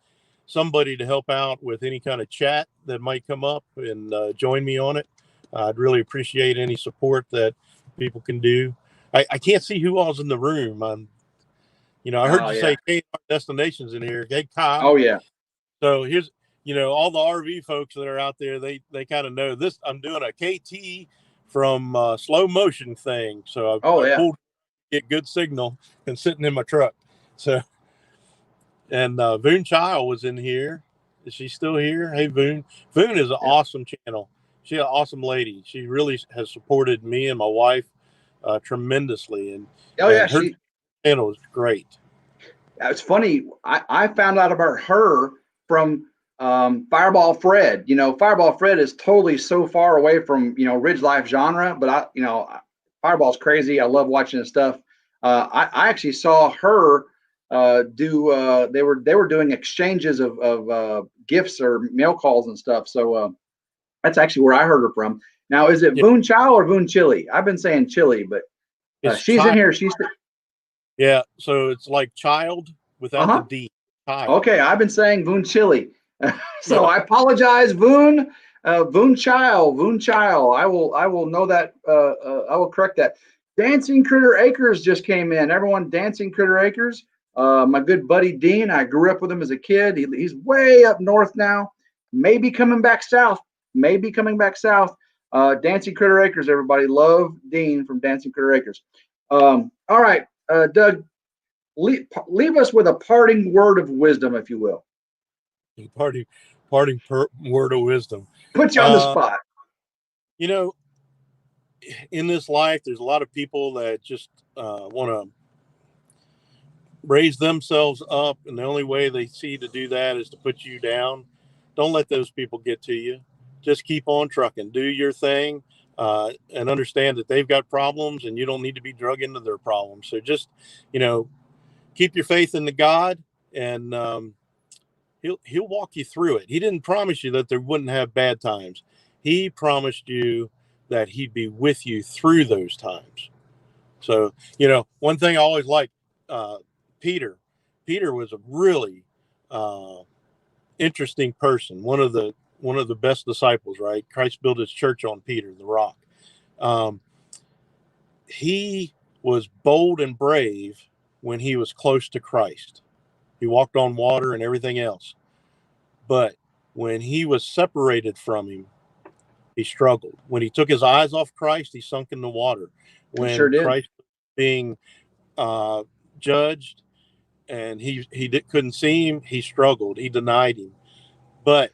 somebody to help out with any kind of chat that might come up and join me on it. I'd really appreciate any support that people can do. I can't see who all's in the room. I heard you say K Destinations in here. Hey, Kyle. Oh, yeah. So here's, all the RV folks that are out there, they kind of know this. I'm doing a KT from slow motion thing. So I pulled, get good signal and sitting in my truck. So, and Voon Child was in here. Is she still here? Hey, Voon. Voon is an awesome channel. She's an awesome lady. She really has supported me and my wife tremendously. And her channel is great. It's funny. I found out about her from Fireball Fred. Fireball Fred is totally so far away from Ridge Life genre, but Fireball's crazy. I love watching his stuff. I actually saw her do. They were doing exchanges of gifts or mail calls and stuff. So that's actually where I heard her from. Now, is it Voon Chow or Voon Chili? I've been saying Chili, but she's in here. She's. Yeah, so it's like child without the D. Child. Okay, I've been saying Voon Chili. So I apologize, Voon. Voon Child. I will know that. I will correct that. Dancing Critter Acres just came in. Everyone, Dancing Critter Acres. My good buddy Dean. I grew up with him as a kid. He's way up north now. Maybe coming back south. Dancing Critter Acres. Everybody, love Dean from Dancing Critter Acres. All right, Doug. Leave us with a parting word of wisdom, if you will. Parting word of wisdom. Put you on the spot. In this life, there's a lot of people that just want to raise themselves up, and the only way they see to do that is to put you down. Don't let those people get to you. Just keep on trucking. Do your thing, and understand that they've got problems, and you don't need to be drug into their problems. So just, keep your faith in the God, and he'll walk you through it. He didn't promise you that there wouldn't have bad times. He promised you that he'd be with you through those times. So, one thing I always liked, Peter was a really interesting person. One of the best disciples, right? Christ built his church on Peter, the rock. He was bold and brave when he was close to Christ. He walked on water and everything else. But when he was separated from him, he struggled. When he took his eyes off Christ, he sunk in the water. When Christ was being judged and he couldn't see him, he struggled. He denied him. But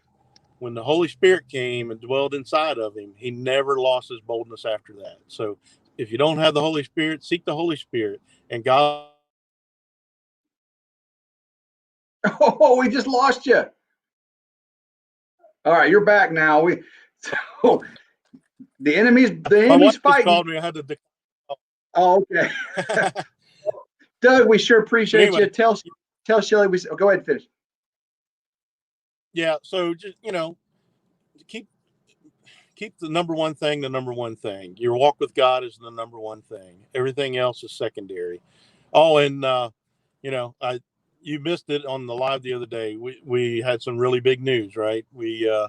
when the Holy Spirit came and dwelled inside of him, he never lost his boldness after that. So if you don't have the Holy Spirit, seek the Holy Spirit, and God. Oh, we just lost you. All right, you're back now. The enemy's fighting. Called me. I had to. Oh, okay. Doug, we sure appreciate you. Tell Shelly go ahead and finish. Yeah, so just keep the number one thing the number one thing. Your walk with God is the number one thing. Everything else is secondary. Oh, and you missed it on the live the other day. We had some really big news, right? We are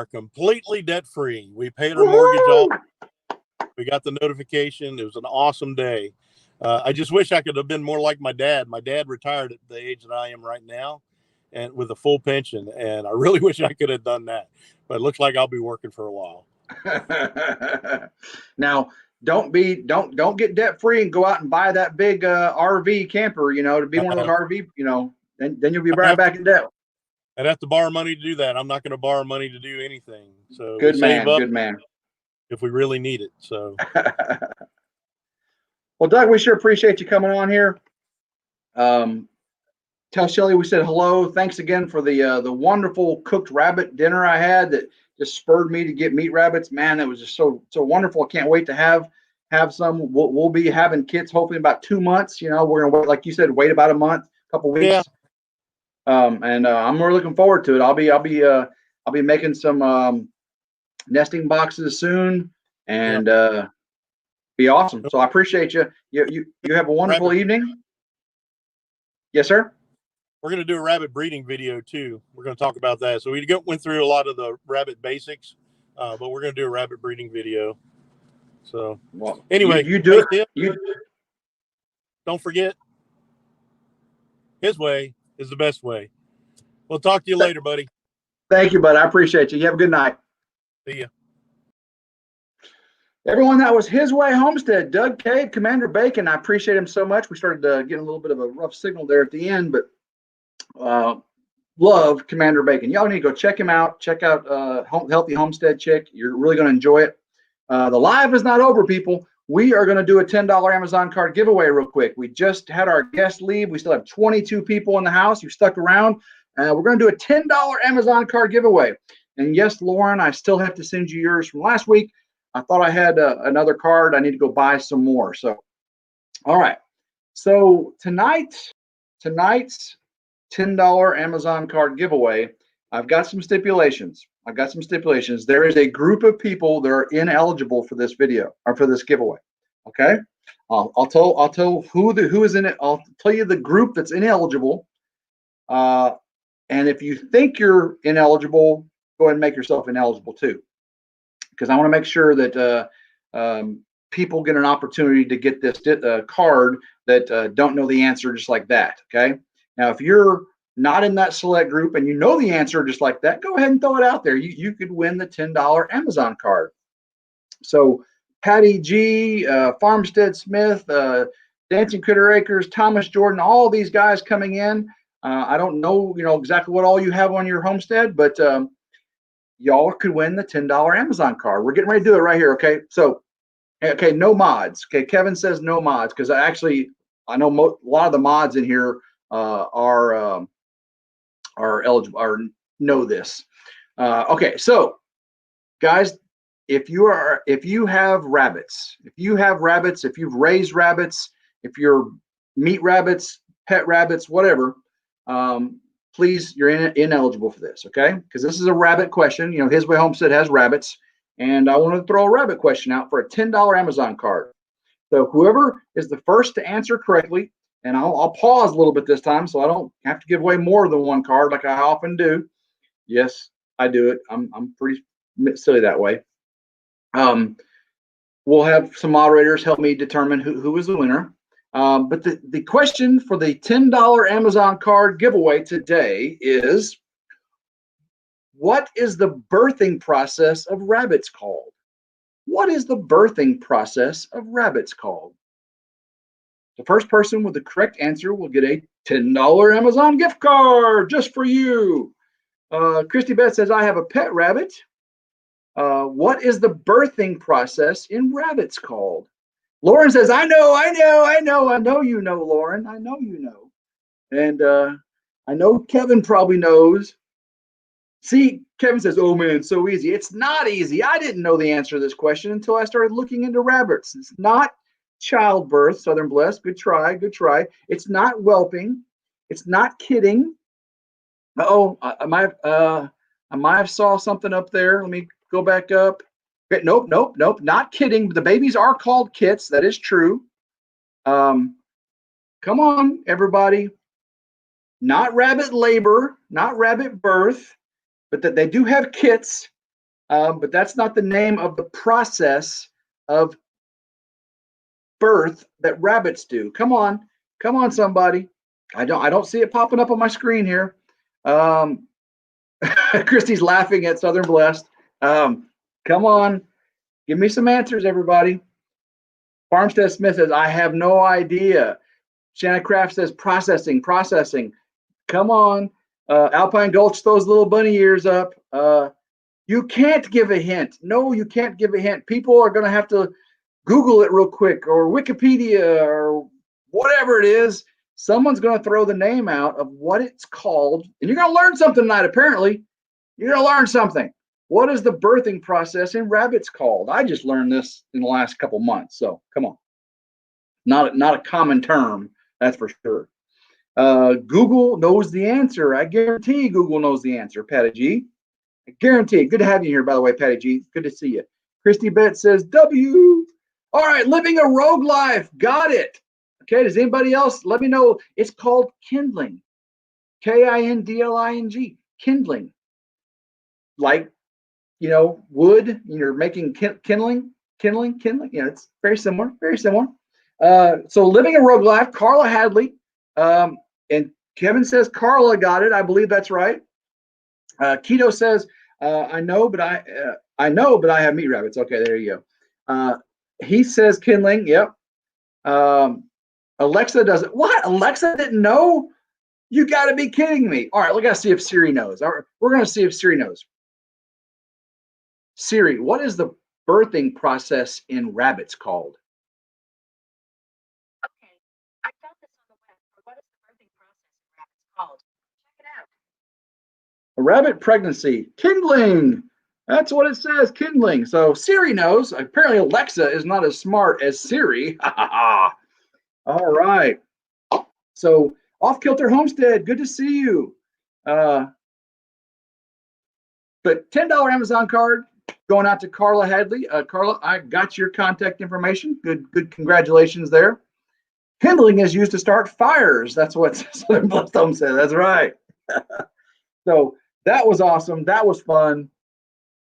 completely debt free. We paid our mortgage off. Woo-hoo! We got the notification. It was an awesome day. I just wish I could have been more like my dad. My dad retired at the age that I am right now, and with a full pension. And I really wish I could have done that. But it looks like I'll be working for a while. Now, don't get debt free and go out and buy that big RV camper. To be one of those RV. Then you'll be right back in debt. I'd have to borrow money to do that. I'm not going to borrow money to do anything. So good we man, save up good man. if we really need it. So. Well, Doug, we sure appreciate you coming on here. Tell Shelly we said hello. Thanks again for the wonderful cooked rabbit dinner I had that just spurred me to get meat rabbits. Man, it was just so wonderful. I can't wait to have some. We'll be having kits hopefully in about 2 months. We're gonna wait, like you said, wait about a month, couple weeks. Yeah. And I'm really looking forward to it. I'll be making some nesting boxes soon, and be awesome. So I appreciate you. You have a wonderful evening. Yes, sir. We're going to do a rabbit breeding video too. We're going to talk about that. So we went through a lot of the rabbit basics, but we're going to do a rabbit breeding video. So anyway, you do it. Don't forget, His way is the best way. We'll talk to you later, buddy. Thank you, bud. I appreciate you. You have a good night. See ya. Everyone, that was His Way Homestead, Doug Cade, Commander Bacon. I appreciate him so much. We started getting a little bit of a rough signal there at the end, but love Commander Bacon. Y'all need to go check him out. Check out Healthy Homestead Chick. You're really going to enjoy it. The live is not over, people. We are going to do a $10 Amazon card giveaway real quick. We just had our guest leave. We still have 22 people in the house who stuck around. We're going to do a $10 Amazon card giveaway. And yes, Lauren, I still have to send you yours from last week. I thought I had another card. I need to go buy some more. So, all right. So tonight's $10 Amazon card giveaway, I've got some stipulations. There is a group of people that are ineligible for this video or for this giveaway. Okay. I'll tell who is in it. I'll tell you the group that's ineligible. And if you think you're ineligible, go ahead and make yourself ineligible too. Because I want to make sure that people get an opportunity to get this card that don't know the answer just like that. Okay. Now, if you're not in that select group and you know the answer just like that, go ahead and throw it out there. You could win the $10 Amazon card. So Patty G, Farmstead Smith, Dancing Critter Acres, Thomas Jordan, all these guys coming in. I don't know, exactly what all you have on your homestead, but y'all could win the $10 Amazon card. We're getting ready to do it right here. Okay. So, okay. No mods. Okay. Kevin says no mods. Cause I know a lot of the mods in here are eligible or know this. Okay. So guys, if you have rabbits, if you've raised rabbits, if you're meat rabbits, pet rabbits, whatever, please, you're ineligible for this, okay? Because this is a rabbit question. His Way Homestead has rabbits, and I want to throw a rabbit question out for a $10 Amazon card. So whoever is the first to answer correctly, and I'll pause a little bit this time so I don't have to give away more than one card like I often do. Yes, I do it. I'm pretty silly that way. We'll have some moderators help me determine who is the winner. But the question for the $10 Amazon card giveaway today is, what is the birthing process of rabbits called? What is the birthing process of rabbits called? The first person with the correct answer will get a $10 Amazon gift card just for you. Christy Beth says, I have a pet rabbit. What is the birthing process in rabbits called? Lauren says, I know you know, Lauren. I know you know. And I know Kevin probably knows. See, Kevin says, oh man, so easy. It's not easy. I didn't know the answer to this question until I started looking into rabbits. It's not childbirth, Southern Blessed. Good try, good try. It's not whelping. It's not kidding. Uh-oh, I might have saw something up there. Let me go back up. Nope, not kidding. The babies are called kits. That is true. Come on, everybody. Not rabbit labor, not rabbit birth, but that they do have kits, but that's not the name of the process of birth that rabbits do. Come on, somebody. I don't see it popping up on my screen here. Christy's laughing at Southern Blessed. Come on, give me some answers, everybody. Farmstead Smith says, I have no idea. Shanna Craft says, processing. Come on. Alpine Gulch throws little bunny ears up. You can't give a hint. No, you can't give a hint. People are going to have to Google it real quick, or Wikipedia, or whatever it is. Someone's going to throw the name out of what it's called, and you're going to learn something tonight, apparently. You're going to learn something. What is the birthing process in rabbits called? I just learned this in the last couple months, so come on. Not a common term, that's for sure. Google knows the answer. I guarantee Google knows the answer, Patty G. I guarantee it. Good to have you here, by the way, Patty G. Good to see you. Christy Bett says, W. All right, living a rogue life. Got it. Okay, does anybody else? Let me know. It's called kindling. Kindling. Kindling. Like, wood, you're making kindling. It's very similar, So living a rogue life, Carla Hadley. And Kevin says Carla got it. I believe that's right. Keto says, I know, but I have meat rabbits. Okay, there you go. He says kindling. Yep. Alexa doesn't. What? Alexa didn't know? You got to be kidding me. All right, we got to see if Siri knows. All right, we're going to see if Siri knows. Siri, what is the birthing process in rabbits called? Okay, I found this on the web. What is the birthing process in rabbits called? Check it out. A rabbit pregnancy. Kindling. That's what it says, kindling. So Siri knows. Apparently Alexa is not as smart as Siri. All right. So Off Kilter Homestead, good to see you. But $10 Amazon card going out to Carla Hadley. Carla, I got your contact information. Good congratulations there. Kindling is used to start fires. That's what Southern Blessed Home said. That's right. So that was awesome. That was fun.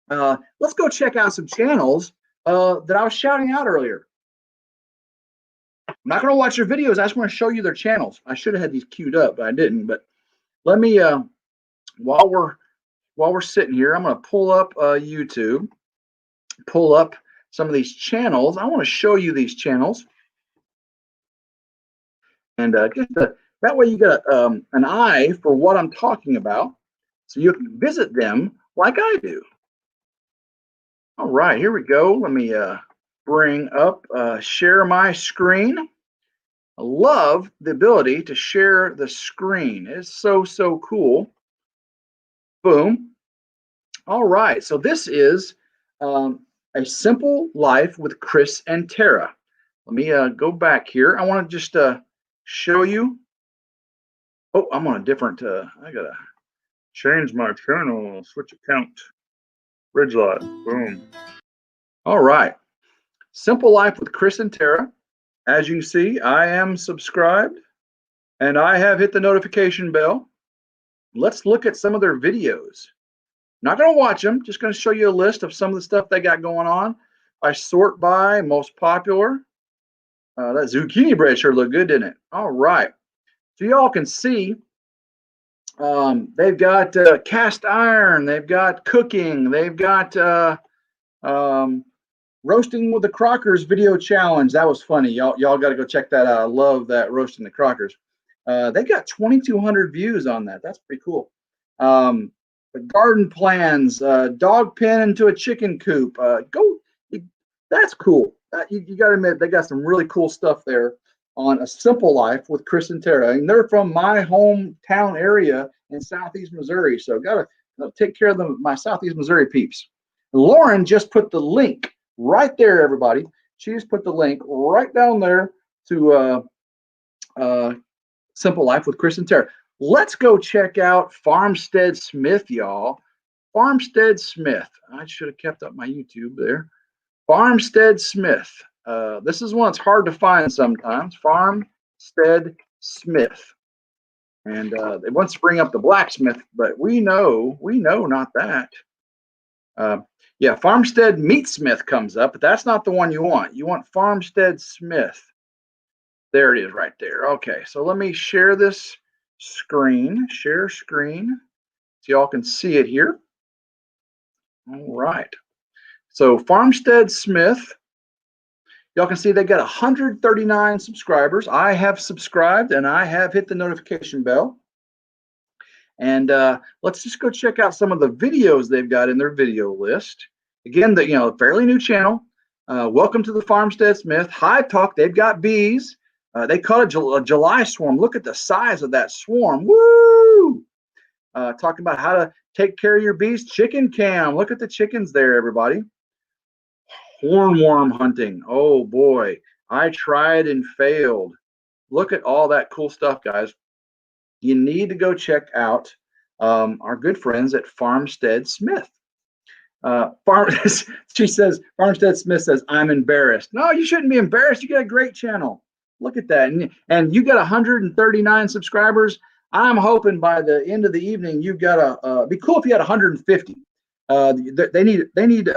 Let's go check out some channels that I was shouting out earlier. I'm not going to watch your videos. I just want to show you their channels. I should have had these queued up, but I didn't. But let me, while we're sitting here, I'm going to pull up YouTube, pull up some of these channels. I want to show you these channels, and that way you got an eye for what I'm talking about, so you can visit them like I do. All right, here we go. Let me bring up, share my screen. I love the ability to share the screen. It's so cool. Boom. All right, so this is A Simple Life with Chris and Tara. Let me go back here. I want to just show you. Oh, I'm on a different, I got to change my channel, switch account. RidgeLife, boom. All right, Simple Life with Chris and Tara. As you can see, I am subscribed and I have hit the notification bell. Let's look at some of their videos. Not going to watch them, just going to show you a list of some of the stuff they got going on. I sort by most popular. That zucchini bread sure looked good, didn't it? All right. So y'all can see they've got cast iron, they've got cooking, they've got roasting with the Crockers video challenge. That was funny. Y'all got to go check that out. I love that, roasting the Crockers. They got 2,200 views on that. That's pretty cool. The garden plans, dog pen into a chicken coop. That's cool. You got to admit, they got some really cool stuff there on A Simple Life with Chris and Tara. And they're from my hometown area in Southeast Missouri. So got to take care of my Southeast Missouri peeps. Lauren just put the link right there, everybody. She just put the link right down there to Simple Life with Chris and Tara. Let's go check out Farmstead Smith, y'all. Farmstead Smith. I should have kept up my YouTube there. Farmstead Smith. This is one that's hard to find sometimes. Farmstead Farmstead Smith. And they want to bring up the blacksmith, but we know not that. Yeah, Farmstead Meatsmith comes up, but that's not the one you want. You want Farmstead Smith. There it is right there. Okay, so let me share this screen. Share screen so y'all can see it here. All right. So Farmstead Smith, y'all can see they got 139 subscribers. I have subscribed and I have hit the notification bell. And let's just go check out some of the videos they've got in their video list. Again, fairly new channel. Welcome to the Farmstead Smith. Hive Talk, they've got bees. They caught a July swarm. Look at the size of that swarm. Woo! Talking about how to take care of your bees. Chicken cam. Look at the chickens there, everybody. Hornworm hunting. Oh boy, I tried and failed. Look at all that cool stuff, guys. You need to go check out our good friends at Farmstead Smith. She says, Farmstead Smith says, I'm embarrassed. No, you shouldn't be embarrassed. You got a great channel. Look at that. And you got 139 subscribers. I'm hoping by the end of the evening, you've got be cool if you had 150. They need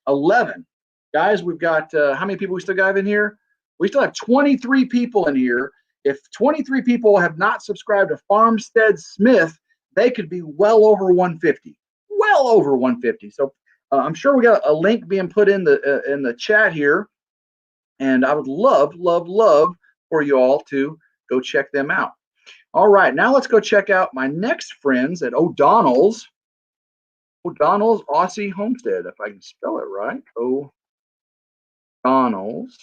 11. Guys, we've got, how many people we still got in here? We still have 23 people in here. If 23 people have not subscribed to Farmstead Smith, they could be well over 150. Well over 150. So I'm sure we got a link being put in the chat here, and I would love for you all to go check them out. All right, now let's go check out my next friends at O'Donnell's Aussie Homestead, if I can spell it right. O'Donnell's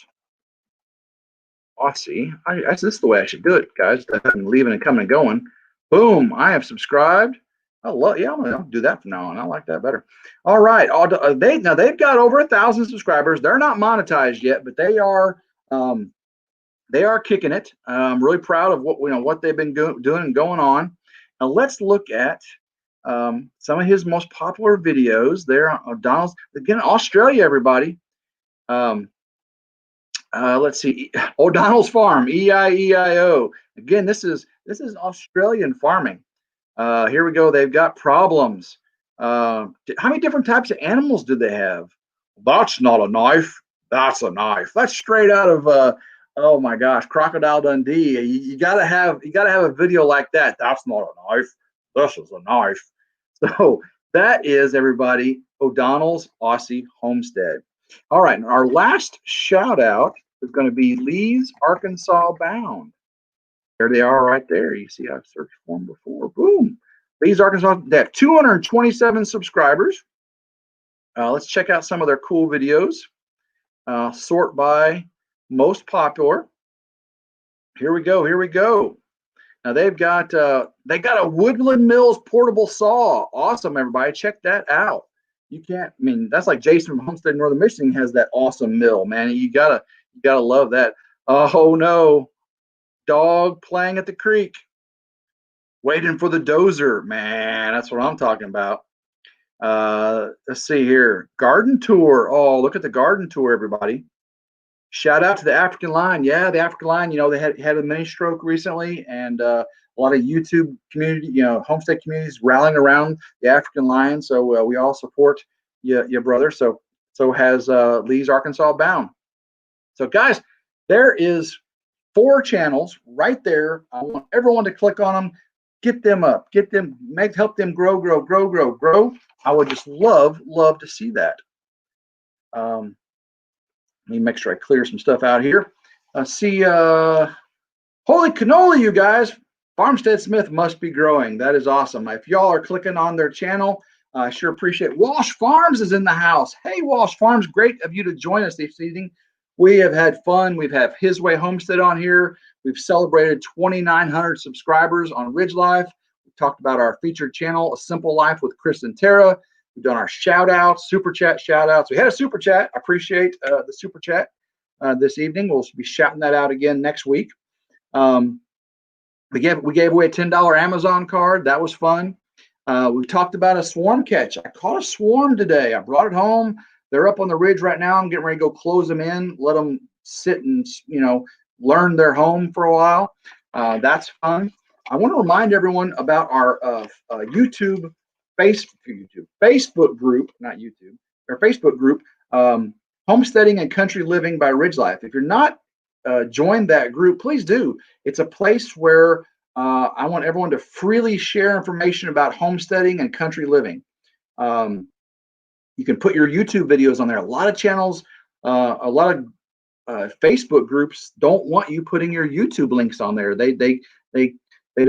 Aussie. This is the way I should do it, guys. I'm leaving and coming and going. Boom! I have subscribed. I'm gonna do that from now on. I like that better. All right. They've got over 1,000 subscribers. They're not monetized yet, but they are kicking it. I'm really proud of what they've been doing and going on. Now let's look at some of his most popular videos. There, O'Donnell's, again, Australia, everybody. Let's see, O'Donnell's Farm, E-I-E-I-O. Again, this is Australian farming. Here we go. They've got problems. How many different types of animals do they have? That's not a knife. That's a knife. That's straight out of oh my gosh, Crocodile Dundee. You gotta have a video like that. That's not a knife. This is a knife. So that is, everybody, O'Donnell's Aussie Homestead. All right, and our last shout out is going to be Lee's Arkansas Bound. There they are right there. You see I've searched for them before. Boom. Lee's Arkansas. They have 227 subscribers. Let's check out some of their cool videos. Sort by most popular. Here we go. Now they've got a Woodland Mills portable saw. Awesome, everybody. Check that out. You can't, I mean, that's like Jason from Homestead, Northern Michigan has that awesome mill, man. You gotta love that. Oh no, dog playing at the creek, waiting for the dozer, man. That's what I'm talking about. Let's see here, garden tour. Oh, look at the garden tour, everybody. Shout out to the African Lion. Yeah, the African Lion. They had a mini stroke recently, and a lot of YouTube community, homestead communities rallying around the African Lion. So we all support your brother. So has Lee's Arkansas Bound. So guys, there is 4 channels right there. I want everyone to click on them, get them up, help them grow. I would just love to see that. Let me make sure I clear some stuff out here. Holy cannoli, you guys. Farmstead Smith must be growing. That is awesome. If y'all are clicking on their channel, I sure appreciate it. Walsh Farms is in the house. Hey, Walsh Farms, great of you to join us this evening. We have had fun. We've had His Way Homestead on here. We've celebrated 2,900 subscribers on RidgeLife. We talked about our featured channel, A Simple Life with Chris and Tara. We've done our shout outs, super chat shout outs. We had a super chat. I appreciate the super chat this evening. We'll be shouting that out again next week. We gave away a $10 Amazon card. That was fun. We talked about a swarm catch. I caught a swarm today. I brought it home. They're up on the ridge right now. I'm getting ready to go close them in, let them sit and learn their home for a while. That's fun. I want to remind everyone about our Facebook group, not YouTube, our Facebook group, Homesteading and Country Living by RidgeLife. If you're not joined that group, please do. It's a place where I want everyone to freely share information about homesteading and country living. You can put your YouTube videos on there. A lot of channels, a lot of Facebook groups don't want you putting your YouTube links on there. They don't. I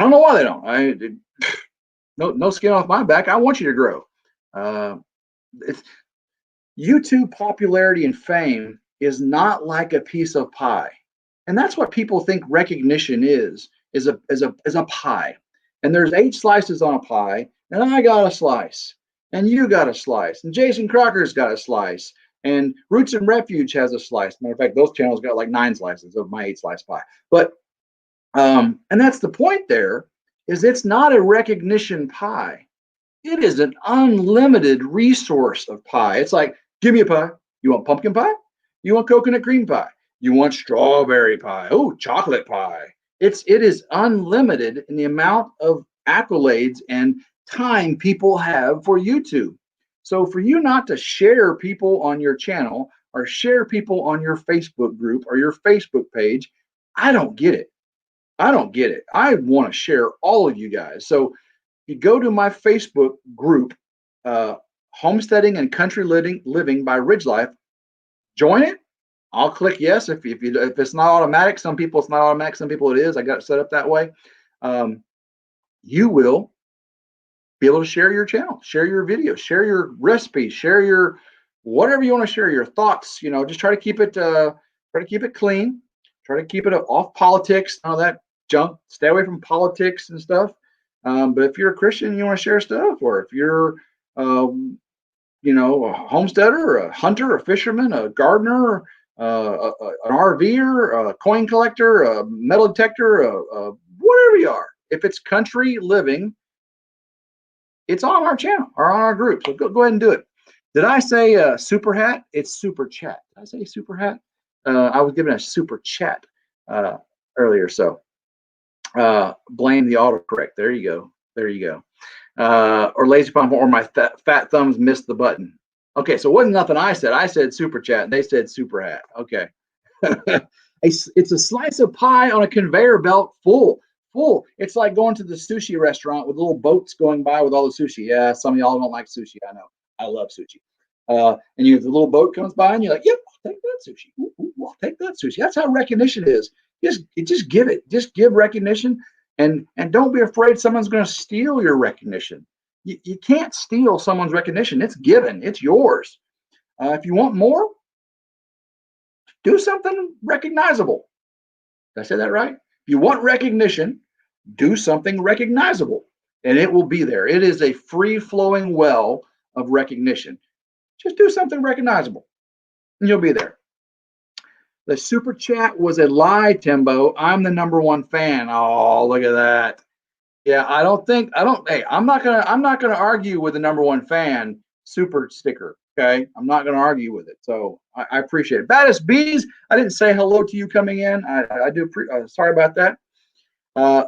don't know why they don't. No skin off my back. I want you to grow. It's, YouTube popularity and fame is not like a piece of pie, and that's what people think recognition is a pie. And there's 8 slices on a pie, and I got a slice, and you got a slice, and Jason Crocker's got a slice, and Roots and Refuge has a slice. Matter of fact, those channels got like 9 slices of my 8 slice pie. But and that's the point. There is, it's not a recognition pie. It is an unlimited resource of pie. It's like, give me a pie. You want pumpkin pie? You want coconut cream pie? You want strawberry pie? Oh, chocolate pie. It is unlimited in the amount of accolades and time people have for YouTube. So for you not to share people on your channel or share people on your Facebook group or your Facebook page, I don't get it. I don't get it. I want to share all of you guys. So you go to my Facebook group, Homesteading and Country Living by RidgeLife. Join it. I'll click yes if it's not automatic. Some people it's not automatic. Some people it is. I got it set up that way. You will be able to share your channel, share your videos, share your recipes, share your whatever you want to share, your thoughts. Just try to keep it clean. Try to keep it off politics, all that junk. Stay away from politics and stuff. But if you're a Christian, you want to share stuff, or if you're, a homesteader, or a hunter, a fisherman, a gardener, an RVer, a coin collector, a metal detector, whatever you are, if it's country living, it's on our channel or on our group. So go ahead and do it. Did I say super hat? It's super chat. Did I say super hat? I was given a super chat earlier, so blame the autocorrect. There you go. Or lazy pump, or my fat thumbs missed the button. Okay, so it wasn't nothing I said. I said super chat. They said super hat. Okay. It's a slice of pie on a conveyor belt full. It's like going to the sushi restaurant with little boats going by with all the sushi. Yeah, some of y'all don't like sushi. I know. I love sushi. And the little boat comes by and you're like, yep, I'll take that sushi. Ooh, I'll take that sushi. That's how recognition is. Just give it. Just give recognition, and don't be afraid someone's going to steal your recognition. You can't steal someone's recognition. It's given. It's yours. If you want more, do something recognizable. Did I say that right? If you want recognition, do something recognizable, and it will be there. It is a free-flowing well of recognition. Just do something recognizable, and you'll be there. The super chat was a lie, Timbo. I'm the #1 fan. Oh, look at that. Yeah, hey, I'm not gonna argue with the #1 fan super sticker. Okay, I'm not gonna argue with it. So I appreciate it. Baddest Bees, I didn't say hello to you coming in. I do. Sorry about that.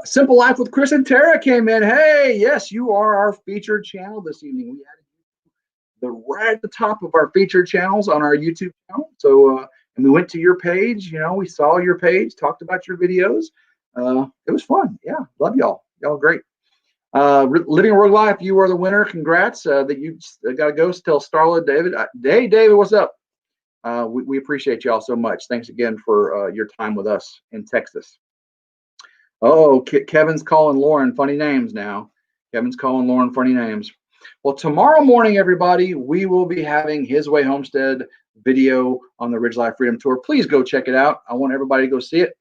Simple Life with Chris and Tara came in. Hey, yes, you are our featured channel this evening. We added right at the top of our featured channels on our YouTube channel. So, and we went to your page. We saw your page, talked about your videos. It was fun. Yeah, love y'all. Y'all great. Living World Life, you are the winner. Congrats that you got to go. Tell Starla, David. Hey, David, what's up? We appreciate y'all so much. Thanks again for your time with us in Texas. Oh, Kevin's calling Lauren funny names now. Kevin's calling Lauren funny names. Well, tomorrow morning, everybody, we will be having His Way Homestead video on the RidgeLife Freedom Tour. Please go check it out. I want everybody to go see it.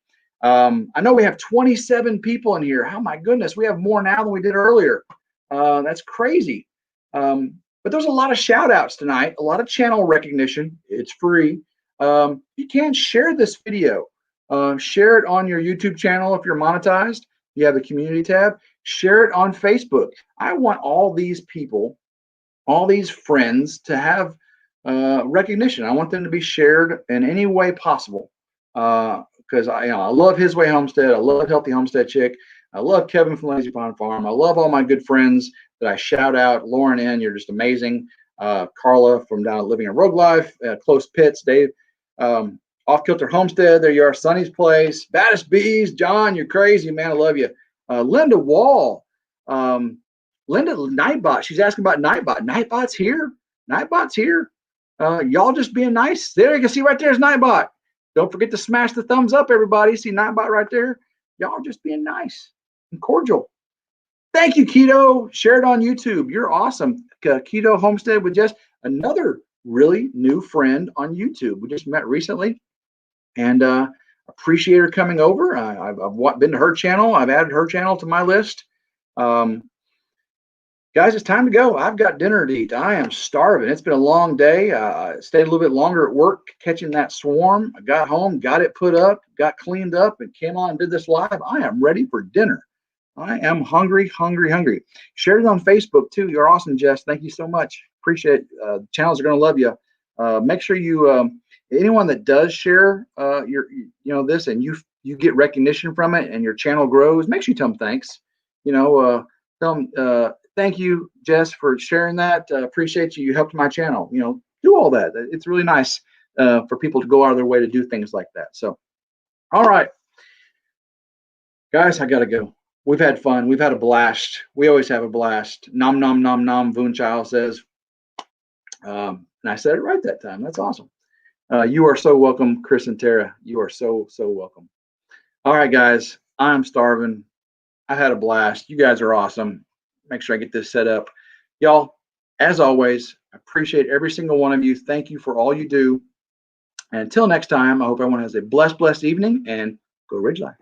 I know we have 27 people in here. Oh my goodness, we have more now than we did earlier. That's crazy. But there's a lot of shout outs tonight, a lot of channel recognition. It's free. You can share this video. Share it on your YouTube channel if you're monetized. You have a community tab. Share it on Facebook. I want all these people, all these friends to have recognition. I want them to be shared in any way possible. because I love His Way Homestead. I love Healthy Homestead Chick. I love Kevin from Lazy Pond Farm. I love all my good friends that I shout out. Lauren N., you're just amazing. Carla from down at Living in Rogue Life, Close Pits, Dave, Off Kilter Homestead. There you are, Sonny's Place, Baddest Bees. John, you're crazy, man. I love you. Linda Wall, Linda Nightbot. She's asking about Nightbot. Nightbot's here. Nightbot's here. Y'all just being nice. There you can see right there's Nightbot. Don't forget to smash the thumbs up, everybody. See Nightbot right there. Y'all just being nice and cordial. Thank you, Keto. Share it on YouTube. You're awesome. Keto Homestead with Jess, another really new friend on YouTube. We just met recently, and appreciate her coming over. I've been to her channel. I've added her channel to my list. Guys, it's time to go. I've got dinner to eat. I am starving. It's been a long day. I stayed a little bit longer at work catching that swarm. I got home, got it put up, got cleaned up, and came on and did this live. I am ready for dinner. I am hungry, hungry, hungry. Share it on Facebook too. You're awesome, Jess. Thank you so much. Appreciate it. Channels are going to love you. Make sure you, anyone that does share this and you get recognition from it and your channel grows, make sure you tell them thanks. Tell them thank you, Jess, for sharing that. Appreciate you. You helped my channel. Do all that. It's really nice for people to go out of their way to do things like that. So, all right, guys, I got to go. We've had fun. We've had a blast. We always have a blast. Nom, nom, nom, nom, Voonchild says. And I said it right that time. That's awesome. You are so welcome, Chris and Tara. You are so, so welcome. All right, guys, I'm starving. I had a blast. You guys are awesome. Make sure I get this set up. Y'all, as always, I appreciate every single one of you. Thank you for all you do. And until next time, I hope everyone has a blessed, blessed evening, and go Ridge Life.